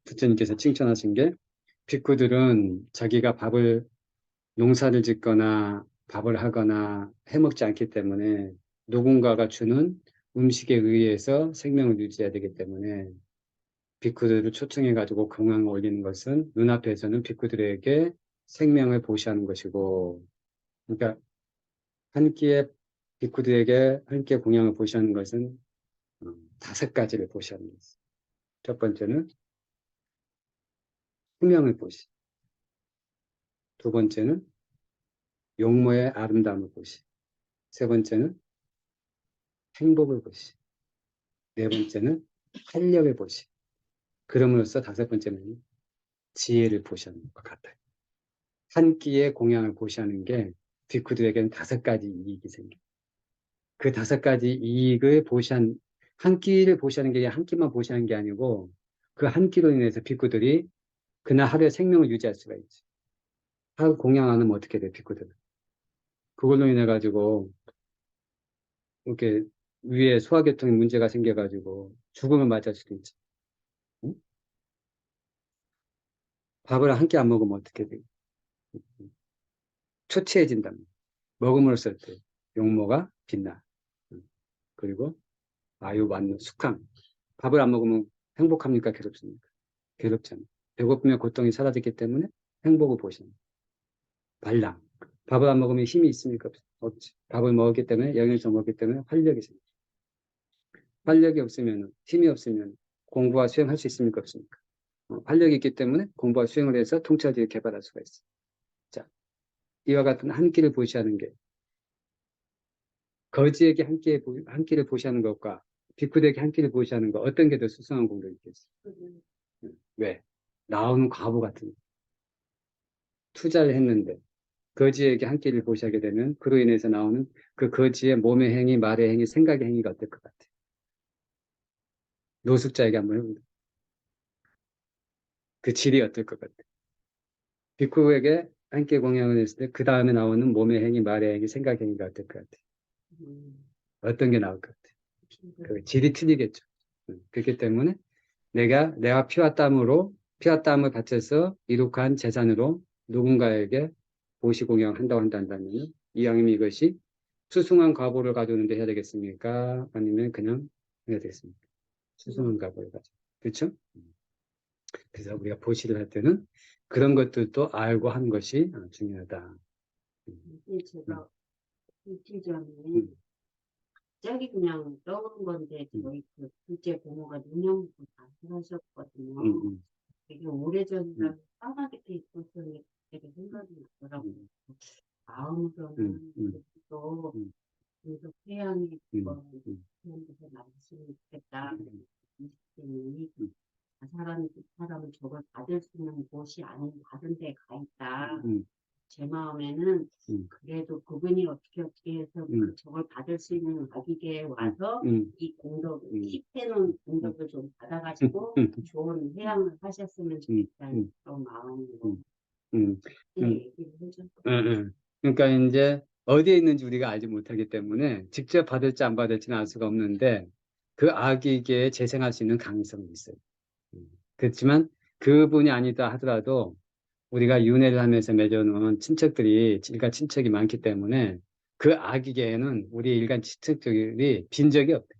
부처님께서 칭찬하신 게 비쿠들은 자기가 용사를 짓거나 밥을 하거나 해먹지 않기 때문에 누군가가 주는 음식에 의해서 생명을 유지해야 되기 때문에 비쿠들을 초청해가지고 공양을 올리는 것은 눈앞에서는 비쿠들에게 생명을 보시하는 것이고, 그러니까 한 끼에 비쿠들에게 한 끼에 공양을 보시하는 것은 5가지를 보시하는 것입니다. 첫 번째는 수명을 보시, 두 번째는 용모의 아름다움을 보시, 세 번째는 행복을 보시, 네 번째는 활력을 보시, 그럼으로써 5번째는 지혜를 보시하는 것 같아요. 한 끼에 공양을 보시하는 게 비쿠들에게는 5가지 이익이 생겨요. 그 5가지 이익을 한 끼를 보시하는 게 한 끼만 보시하는 게 아니고 그 한 끼로 인해서 비쿠들이 그날 하루에 생명을 유지할 수가 있지. 하루 공양 안 하면 어떻게 돼, 비쿠들은. 그걸로 인해 가지고 이렇게 위에 소화계통에 문제가 생겨가지고 죽음을 맞을 수도 있지. 응? 밥을 한 끼 안 먹으면 어떻게 돼? 초췌해진단 말이야. 먹음으로써 어때? 용모가 빛나. 그리고 아유, 완료, 숙함. 밥을 안 먹으면 행복합니까? 괴롭습니까? 괴롭잖아요. 배고프면 고통이 사라졌기 때문에 행복을 보시는 발랑. 밥을 안 먹으면 힘이 있습니까? 없지. 밥을 먹었기 때문에, 영양을 좀 먹기 때문에 활력이 생겨. 활력이 없으면, 힘이 없으면 공부와 수행할 수 있습니까? 없습니까? 활력이 있기 때문에 공부와 수행을 해서 통찰력을 개발할 수가 있어. 자, 이와 같은 한 끼를 보시하는 게, 거지에게 한 끼를 보시하는 것과 비쿠에게 한 끼를 보시하는 것, 어떤 게 더 수승한 공덕이 있겠어? 왜? 나오는 과부 같은 투자를 했는데, 거지에게 한 끼를 보시하게 되면 그로 인해서 나오는 그 거지의 몸의 행위, 말의 행위, 생각의 행위가 어떨 것 같아? 노숙자에게 한번 해보자. 그 질이 어떨 것 같아? 비쿠에게 한 끼 공양을 했을 때 그 다음에 나오는 몸의 행위, 말의 행위, 생각의 행위가 어떨 것 같아? 어떤 게 나올 것 같아? 그 질이 틀리겠죠. 그렇기 때문에 내가 피와 땀을 바쳐서 이룩한 재산으로 누군가에게 보시 공양한다고 한다면 이왕이면 이것이 수승한 과보를 가져오는데 해야 되겠습니까? 아니면 그냥 해야 되겠습니까? 수승한 과보를 가져. 그렇죠? 그래서 우리가 보시를 할 때는 그런 것들도 알고 하는 것이 중요하다.
제가 이틀 전에
음,
갑자기 그냥 떠오른 건데 저희 그 둘째 부모가 능력을 다 하셨거든요.
음,
되게 오래전이라 까마득히 있었으니 되게 생각이 나더라고요.
음,
마음으로는 또
음,
계속 해양이
음, 음,
그런 데서 나왔으면 좋겠다.
음,
20대니
음,
그 사람은 저걸 받을 수 있는 곳이 아닌 다른 데 가 있다.
음,
제 마음에는
음,
그래도 그분이 어떻게 해서
음,
저걸 받을 수 있는 아기계에
음,
와서
음,
이 공덕,
음,
10대는
음,
공덕을 좀 받아가지고 좋은 회양을 하셨으면
음,
좋겠다는 그런 마음으로
음, 음, 음,
얘기를 해줬거든요.
그러니까 이제 어디에 있는지 우리가 알지 못하기 때문에 직접 받을지 안 받을지는 알 수가 없는데 그 아기에게 재생할 수 있는 가능성이 있어요. 그렇지만 그분이 아니다 하더라도 우리가 윤회를 하면서 맺어놓은 친척들이 일가 친척이 많기 때문에 그 아기에게는 우리 일간 친척들이 빈 적이 없대.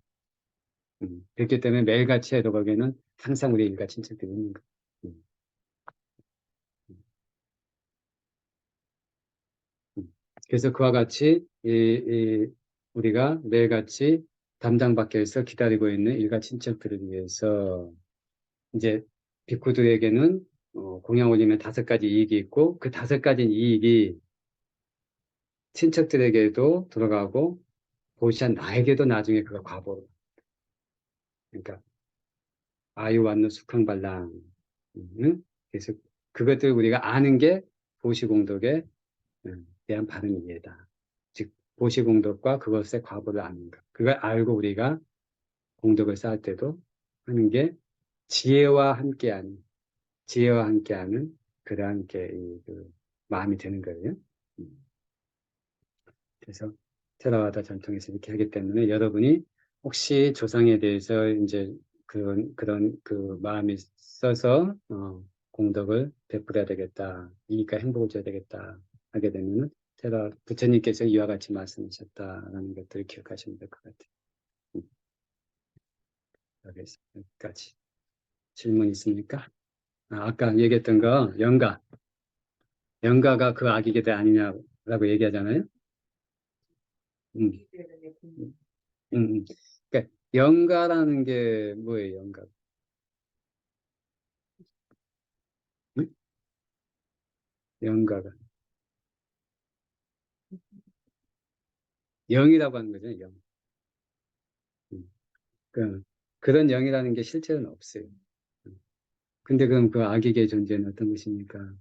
그렇기 때문에 매일같이 해도 거기에는 항상 우리 일가 친척들이 있는 거예요. 음, 음. 그래서 그와 같이 우리가 매일같이 담장 밖에서 기다리고 있는 일가 친척들을 위해서 이제 비쿠들에게는 공양 올리면 5가지 이익이 있고 그 5가지 이익이 친척들에게도 들어가고 보시한 나에게도 나중에 그가 과보로 그러니까 아유완노 숙항발랑 응? 그래서 그것들 우리가 아는 게 보시공덕에 대한 바른 이해다. 즉 보시공덕과 그것의 과보를 아는 것. 그걸 알고 우리가 공덕을 쌓을 때도 하는 게 지혜와 함께하는 그러한 그 마음이 되는 거예요. 음. 그래서 테라와다 전통에서 이렇게 하기 때문에 여러분이 혹시 조상에 대해서 이제 그런 그 마음이 써서 공덕을 베풀어야 되겠다. 이니까 행복을 줘야 되겠다. 하게 되면은 테라 부처님께서 이와 같이 말씀하셨다라는 것들을 기억하시면 될 것 같아요. 음, 여기까지 질문 있습니까? 아까 얘기했던 거 영가가 그 아기게 대 아니냐라고 얘기하잖아요. 음, 음, 음. 그러니까 영가라는 게 뭐예요, 영가? 응? 영가가 영이라고 하는 거죠, 영. 음. 그런 영이라는 게 실제로는 없어요. 근데 그럼 그 악익의 존재는 어떤 것입니까?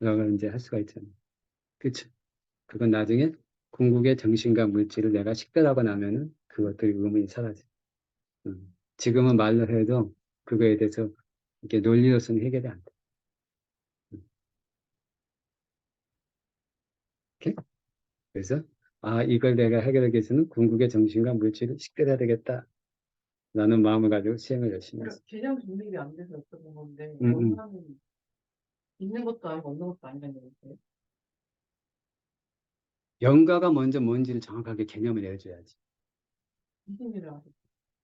라고 이제 할 수가 있잖아요. 그쵸? 그건 나중에 궁극의 정신과 물질을 내가 식별하고 나면은 그것들의 의문이 사라져. 지금은 말로 해도 그거에 대해서 이렇게 논리로서는 해결이 안 돼. 음. 오케이? 그래서 이걸 내가 해결하기 위해서는 궁극의 정신과 물질을 식별해야 되겠다. 라는 마음을 가지고 시행을 열심히 했어요.
개념 정립이 안 돼서 여쭤본 건데
음, 음.
원하는 있는 것도 아니고 없는 것도 아니라는 얘기예요.
영가가 먼저 뭔지를 정확하게 개념을 내줘야지.
무슨 일을 하세요?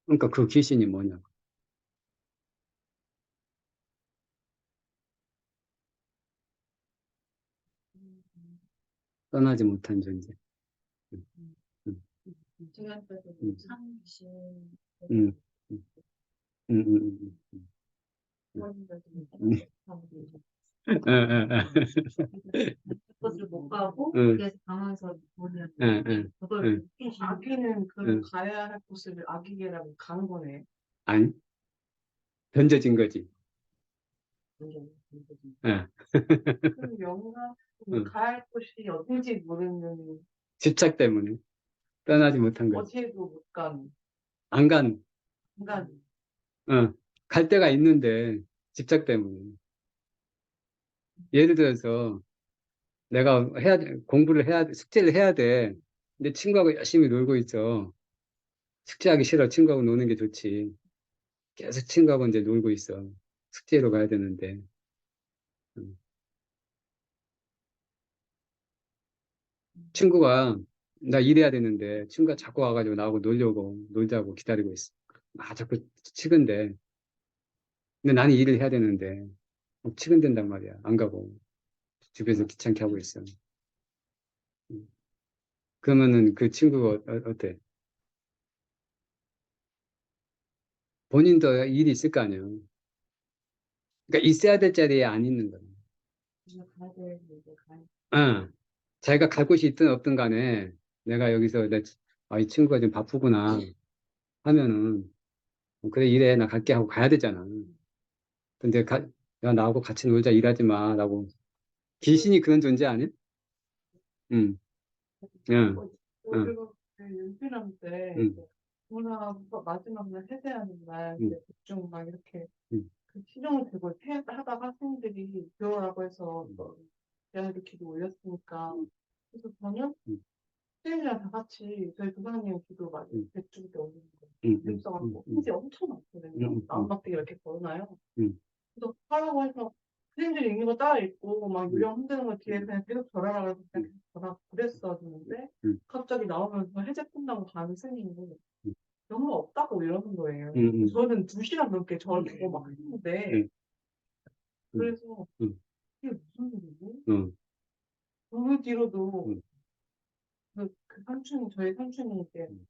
그러니까 그 귀신이 뭐냐고. 떠나지 못한 존재. 음, 음,
제한테도
음.
참신,
음, 음, 음.
부모님들도
음.
그것을 못 가고
응.
그래서 가면서 보면
응.
그걸
아기는 그
응.
가야 할 곳을 아기계라고 가는 거네.
아니, 던져진 거지.
완전.
응.
그럼 영화
응.
가야 할 곳이 어딘지 모르는
집착 때문에 떠나지 못한 거지.
어디에도 못 간
안 간,
인간.
응. 갈 데가 있는데 집착 때문에. 예를 들어서 내가 공부를 해야 돼, 숙제를 해야 돼. 근데 친구하고 열심히 놀고 있어. 숙제하기 싫어. 친구하고 노는 게 좋지. 계속 친구하고 이제 놀고 있어. 숙제로 가야 되는데. 응. 친구가 나 일해야 되는데 친구가 자꾸 와가지고 나하고 놀자고 기다리고 있어. 아, 자꾸 치근대. 근데 나는 일을 해야 되는데 막 치근댄단 말이야. 안 가고 집에서 귀찮게 하고 있어. 음. 그러면은 그 친구가 어때? 본인도 일이 있을 거 아니야. 그러니까 있어야 될 자리에 안 있는 거야.
가야 될 이제 가야
어. 자기가 갈 곳이 있든 없든 간에 내가 여기서 이 친구가 좀 바쁘구나 하면은 그래 일해 나 갈게 하고 가야 되잖아. 근데 야 나하고 같이 놀자 일하지 마라고 귀신이 그런 존재 아니야? 응, 응, 응,
그리고 그 윤필ам 때
응,
누나 마지막 날 해제하는 날
응,
이제 대충 막 이렇게
응,
그 시정을 들고 하다가 학생들이 들어오라고 해서 대학교 기도 올렸으니까 그래서 저는
응,
선생님이랑 다 같이 저희 부사님 기도 많이
응,
대충 때 올리는
응,
거예요.
응, 응,
있어갖고
응,
힌지 엄청 많거든요.
응, 응,
나무막대기 이렇게 걸어놔요.
응,
그래서 하라고 해서 선생님들이 읽는 거 따라 읽고 막
응,
요령 흔드는 거 뒤에 그냥 계속 절하라 그래서 그냥 계속 절하 그랬었는데
응,
갑자기 나오면서 해제 끝나고 가는 스님이
응,
영어 없다고 이러는 거예요.
응,
저는 2시간 넘게 저를 보고 막 했는데
응, 응,
그래서
응,
이게 무슨 일이지?
응,
그 뒤로도
응,
그 삼촌이 저희 삼촌이 이제
응,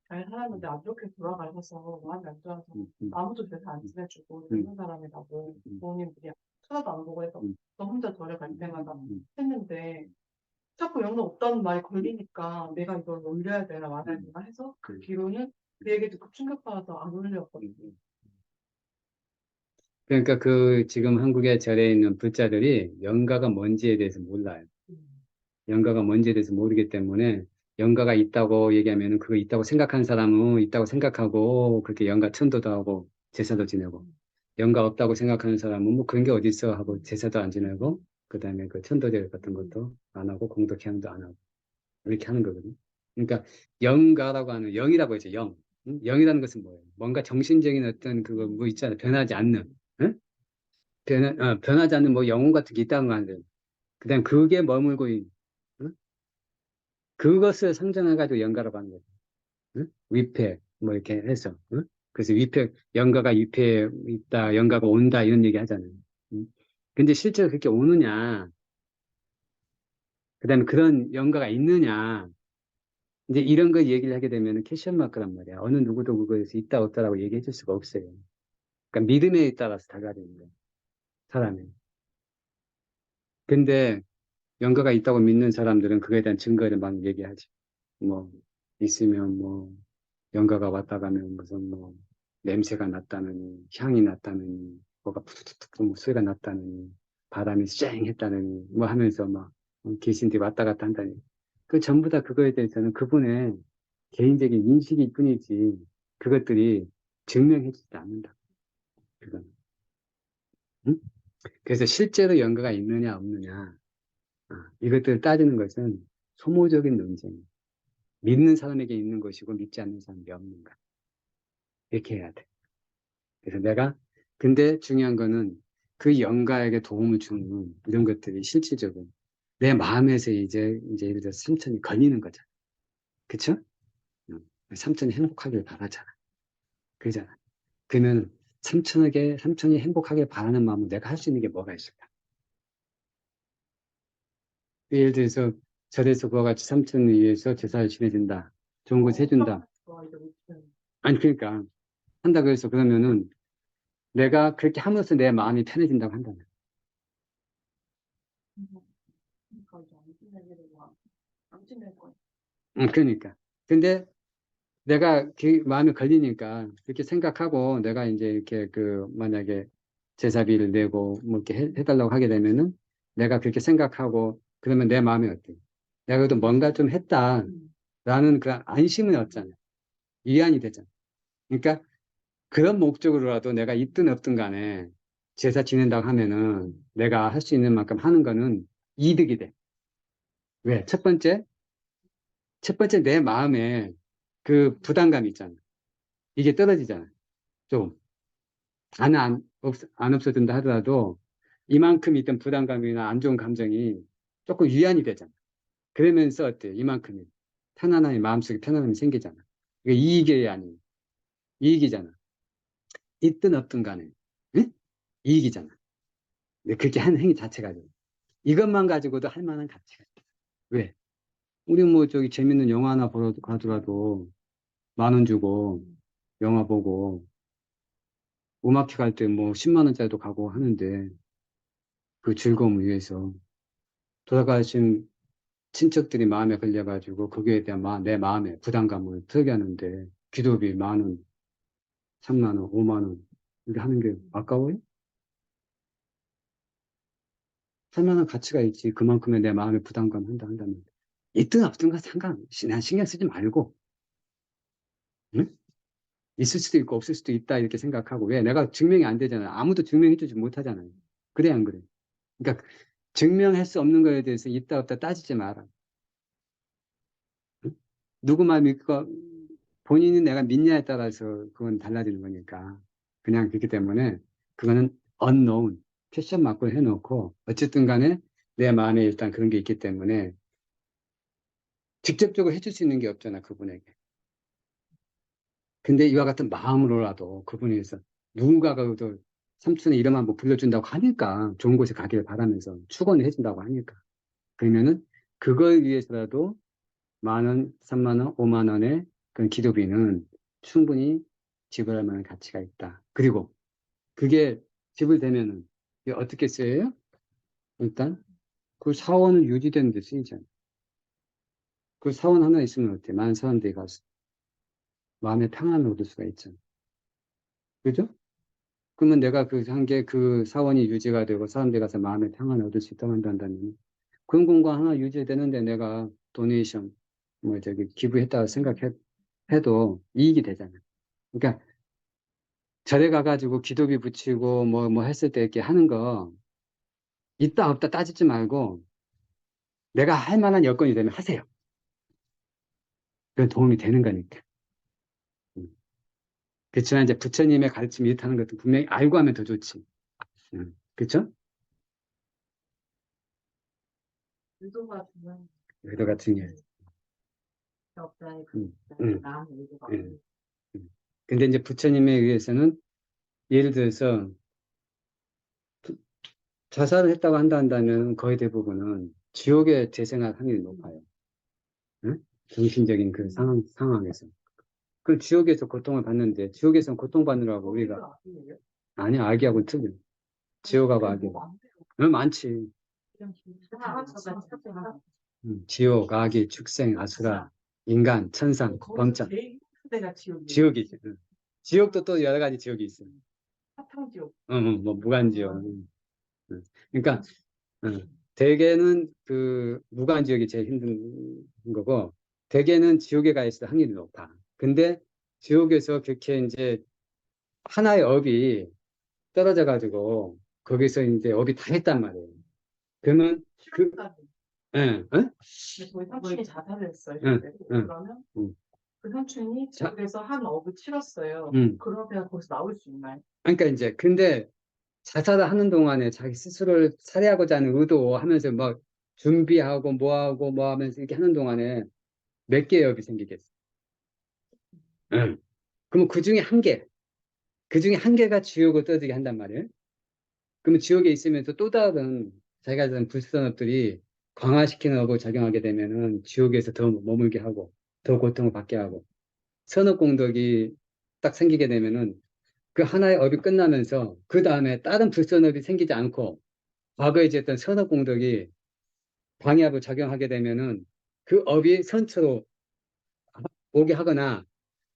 잘 살았는데 안 좋게 돌아가셔서 마음이 안 좋아서
응, 응,
아무도 제대로 안 지내주고
응,
젊은 사람이라고
응,
부모님들이 쳐다도 안 보고 해서
응,
저 혼자 절에 갈 때마다
응,
했는데 자꾸 영어 없다는 말이 걸리니까 내가 이걸 올려야 되나 말아야 되나 해서 그 뒤로는 그 얘기 듣고 충격받아서 안 올렸거든요.
그러니까 지금 한국에 절에 있는 불자들이 영가가 뭔지에 대해서 몰라요. 영가가 뭔지에 대해서 모르기 때문에 영가가 있다고 얘기하면 그거 있다고 생각하는 사람은 있다고 생각하고 그렇게 영가 천도도 하고 제사도 지내고 영가 없다고 생각하는 사람은 뭐 그런 게 어디 있어 하고 제사도 안 지내고 그다음에 그 천도제 같은 것도 안 하고 공덕행도 안 하고 이렇게 하는 거거든요. 그러니까 영가라고 하는 영이라고 하죠. 영. 응? 영이라는 것은 뭐예요? 뭔가 정신적인 어떤 그거 뭐 있잖아요. 변하지 않는. 응? 변하지 않는 뭐 영혼 같은 게 있다는 거 아니에요. 그다음 그게 머물고 응? 그것을 상정해가지고 영가라고 하는 거죠. 응? 위패 뭐 이렇게 해서 응? 그래서 영가가 위패에 있다 영가가 온다 이런 얘기 하잖아요. 응? 근데 실제로 그렇게 오느냐 그다음에 그런 영가가 있느냐 이제 이런 거 얘기를 하게 되면 캐션 마크란 말이야. 어느 누구도 그거에서 있다 없다라고 얘기해 줄 수가 없어요. 그러니까 믿음에 따라서 달라지는 거예요. 사람이. 근데 영가가 있다고 믿는 사람들은 그거에 대한 증거를 막 얘기하지. 뭐 있으면 뭐 연가가 왔다 가면 무슨 뭐 냄새가 났다느니 향이 났다느니 뭐가 푸툭툭 소리가 났다느니 바람이 쌩했다느니 뭐 하면서 막 귀신들이 왔다 갔다 한다니 그 전부 다 그거에 대해서는 그분의 개인적인 인식일 뿐이지 그것들이 증명해 주지 않는다 그건 응? 그래서 실제로 연가가 있느냐 없느냐 이것들을 따지는 것은 소모적인 논쟁 믿는 사람에게 있는 것이고 믿지 않는 사람에게 없는 것 이렇게 해야 돼. 그래서 근데 중요한 거는 그 영가에게 도움을 주는 이런 것들이 실질적으로 내 마음에서 이제 예를 들어 삼천이 걸리는 거잖아. 그쵸? 삼천이 행복하길 바라잖아. 그러잖아. 그러면 삼천이 행복하길 바라는 마음으로 내가 할 수 있는 게 뭐가 있을까? 예를 들어서 절에서 그와 같이 삼천을 위해서 제사를 지내준다. 좋은 곳 해준다. 아니, 그러니까 한다 그래서 그러면은 내가 그렇게 함으로써 내 마음이 편해진다고 한다면.
그러니까 이제 안 지낼 거야.
그러니까. 근데 내가 그 마음에 걸리니까 그렇게 생각하고 내가 이제 이렇게 그 만약에 제사비를 내고 뭐 이렇게 해달라고 하게 되면은 내가 그렇게 생각하고 그러면 내 마음이 어때? 내가 그래도 뭔가 좀 했다라는 그 안심은 얻잖아. 위안이 되잖아. 그러니까 그런 목적으로라도 내가 있든 없든 간에 제사 지낸다고 하면은 내가 할 수 있는 만큼 하는 거는 이득이 돼. 왜? 첫 번째 내 마음에 그 부담감이 있잖아. 이게 떨어지잖아. 좀. 안 없어진다 하더라도 이만큼 있던 부담감이나 안 좋은 감정이 조금 위안이 되잖아. 그러면서 어때? 이만큼이 편안함이, 마음속에 편안함이 생기잖아. 이게 이익이 아니에요. 이익이잖아. 있든 없든 간에. 응? 이익이잖아. 근데 그렇게 하는 행위 자체가 이것만 가지고도 할 만한 가치가 있다. 왜? 우리 뭐 저기 재밌는 영화 하나 보러 가더라도 10,000원 주고 영화 보고 음악회 갈 때 뭐 10만 원짜리도 가고 하는데 그 즐거움을 위해서 돌아가신 친척들이 마음에 걸려가지고 거기에 대한 내 마음에 부담감을 털게 하는데 기도비 10,000원, 3만 원, 5만 원 이렇게 하는 게 아까워요? 할 만한 가치가 있지. 그만큼의 내 마음에 부담감 한다면 있든 없든가 난 신경 쓰지 말고 응? 있을 수도 있고 없을 수도 있다 이렇게 생각하고 왜 내가 증명이 안 되잖아. 아무도 증명해 주지 못하잖아요. 그래 안 그래? 그러니까 증명할 수 없는 거에 대해서 있다 없다 따지지 마라. 응? 누구 말 믿고 본인이 내가 믿냐에 따라서 그건 달라지는 거니까 그냥 그렇기 때문에 그거는 unknown 퀘션 마크를 해놓고 어쨌든 간에 내 마음에 일단 그런 게 있기 때문에 직접적으로 해줄 수 있는 게 없잖아 그분에게. 근데 이와 같은 마음으로라도 그분이 서 누군가가 또 삼촌의 이름 한번 불러준다고 하니까 좋은 곳에 가기를 바라면서 축원을 해준다고 하니까 그러면은 그걸 위해서라도 10,000원, 30,000원, 5만 원의 그런 기도비는 충분히 지불할 만한 가치가 있다. 그리고 그게 지불되면은 이게 어떻게 쓰여요? 일단 그 사원은 유지되는 데 쓰이잖아요. 그 사원 하나 있으면 어때? 많은 사람들이 가서 마음의 평안을 얻을 수가 있잖아요. 그죠? 그러면 내가 그 한 게 그 사원이 유지가 되고 사람들이 가서 마음의 평안을 얻을 수 있다고 한다면 그런 공간 하나 유지되는데 내가 도네이션 뭐 저기 기부했다고 생각해도 이익이 되잖아요. 그러니까 절에 가가지고 기도비 붙이고 뭐 했을 때 이렇게 하는 거 있다 없다 따지지 말고 내가 할 만한 여건이 되면 하세요. 그건 도움이 되는 거니까. 음. 그렇지만 이제 부처님의 가르침이 이렇다는 것도 분명히 알고 하면 더 좋지. 그렇죠?
의도가 중요한
의도 같은 게.
없다니
음,
그
음,
마음 의도가
음, 근데 이제 부처님에 의해서는 예를 들어서 자살을 했다고 한다면 거의 대부분은 지옥에 재생할 확률이 높아요. 응? 정신적인 그 상황에서. 그 지옥에서 고통을 받는데 지옥에서 고통받느라고 우리가 아니 악이하고 틀려. 지옥하고 악이 많지. 지옥, 악이, 축생, 아수라, 인간, 천상, 범장.
데가 지옥이에요.
지옥이지. 응. 지옥도 또 여러 가지 지옥이 있어.
사탕지옥.
뭐 무간지옥. 응. 그러니까 대개는 그 무간지옥이 제일 힘든 거고 대개는 지옥에 가 있을 확률이 높아. 근데 지옥에서 그렇게 이제 하나의 업이 떨어져 가지고 거기서 이제 업이 다 했단 말이에요. 그러면 그 예, 어?
근데 저희 삼촌이 자살을 했어요.
응, 응,
그러면
응.
그 삼촌이 지옥에서 한 업을 치렀어요.
응.
그러면 거기서 나올 수 있나요?
그러니까 이제 근데 자살을 하는 동안에 자기 스스로를 살해하고자 하는 의도하면서 막 준비하고 뭐하고 뭐 하면서 이렇게 하는 동안에 몇 개의 업이 생기겠어. 응. 그러면 그 중에 한 개가 지옥을 떠들게 한단 말이에요. 그러면 지옥에 있으면서 또 다른 자기가 하는 불선업들이 강화시키는 업을 작용하게 되면은 지옥에서 더 머물게 하고 더 고통을 받게 하고 선업공덕이 딱 생기게 되면은 그 하나의 업이 끝나면서 그 다음에 다른 불선업이 생기지 않고 과거에 지었던 선업공덕이 방해하고 작용하게 되면은 그 업이 선처로 오게 하거나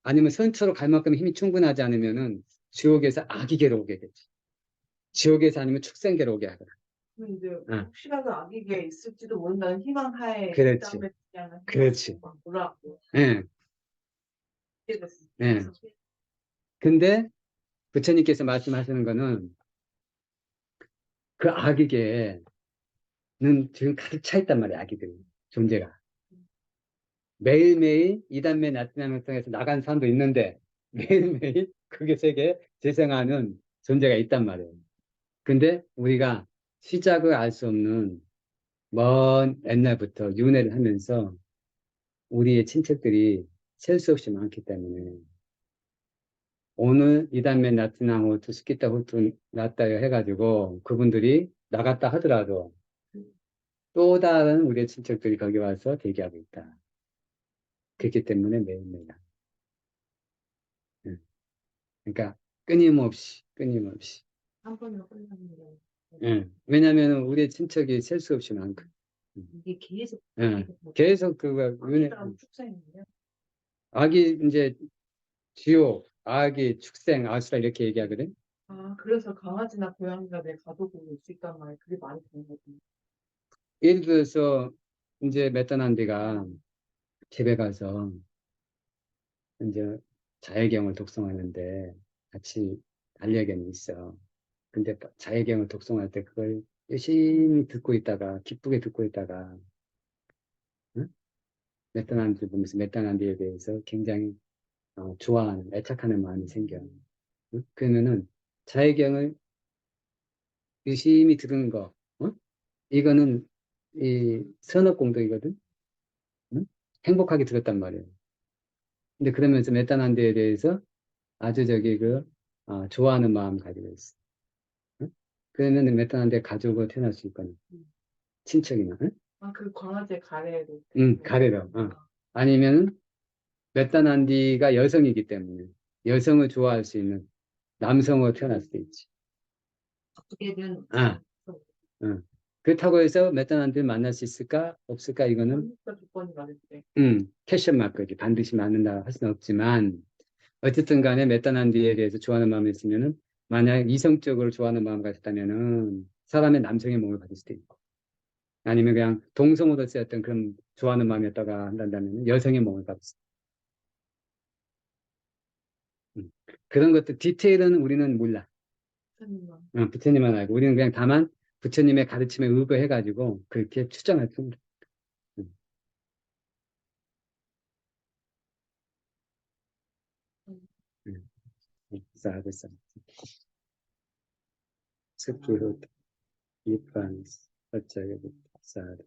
아니면 선처로 갈 만큼 힘이 충분하지 않으면은 지옥에서 악이계로 오게 되지. 지옥에서 아니면 축생계로 오게 하거나.
그럼 이제
응.
혹시라도 악에게 있을지도 모른다는 희망하에
그렇지.
일단은 그냥
그렇지.
막 몰아고
예,
이렇게 됐어요.
예. 근데 부처님께서 말씀하시는 거는 그 악이계는 지금 가득 차 있단 말이야, 악이들. 존재가. 매일매일 이단매 나트남을 통해서 나간 사람도 있는데 매일매일 그게 세계에 재생하는 존재가 있단 말이에요. 근데 우리가 시작을 알 수 없는 먼 옛날부터 윤회를 하면서 우리의 친척들이 셀 수 없이 많기 때문에 오늘 이단매 나트남 호투 스키타 호투 났다 해가지고 그분들이 나갔다 하더라도 또 다른 우리의 친척들이 거기 와서 대기하고 있다. 그렇기 때문에 매일매일. 응. 그러니까 끊임없이.
한 번으로 끝나는
응. 왜냐하면 우리의 친척이 셀 수 없이 많고. 응.
이게 계속
응. 계속 그거
악이랑 축생인데요.
악이 이제 지옥, 악이 축생, 아수라 이렇게 얘기하거든.
아, 그래서 강아지나 고양이가 내 가족으로 올 수 있단 말이에요. 그게 많이 되는 거군요.
예를 들어서 이제 메타난디가 집에 가서 이제 자해경을 독송하는데 같이 반려견이 있어. 근데 자해경을 독송할 때 그걸 열심히 듣고 있다가 기쁘게 듣고 있다가 응? 메타난디 보면서 메타난디에 대해서 굉장히 좋아하는 애착하는 마음이 생겨. 응? 그러면은 자해경을 열심히 들은 거, 이거는 이 선업공덕이거든. 응? 행복하게 들었단 말이에요. 근데 그러면서 메타난디에 대해서 아주 좋아하는 마음 가지고 있어. 응? 그러면 메타난디에 가족으로 태어날 수 있거든. 친척이나, 응?
아, 그 강아지의 가래로.
응, 가래로. 아니면 메타난디가 여성이기 때문에 여성을 좋아할 수 있는 남성으로 태어날 수도 있지.
어떻게든
아, 응. 그렇다고 해서 메타난디를 만날 수 있을까? 없을까? 이거는
조건이 많을 때.
캐션 마크지. 반드시 맞는다 할 수는 없지만 어쨌든 간에 메타난디에 대해서 좋아하는 마음이 있으면은 만약 이성적으로 좋아하는 마음을 가졌다면은 사람의 남성의 몸을 받을 수도 있고 아니면 그냥 동성으로서 어떤 그런 좋아하는 마음이었다가 한다면 여성의 몸을 받을 수도 있고 그런 것들 디테일은 우리는 몰라.
부처님만.
부처님만 알고 우리는 그냥 다만 부처님의 가르침에 의거해가지고 그렇게 추정할 뿐이다. 음, 음, 사드 스키로 이판스 어쩌게 사드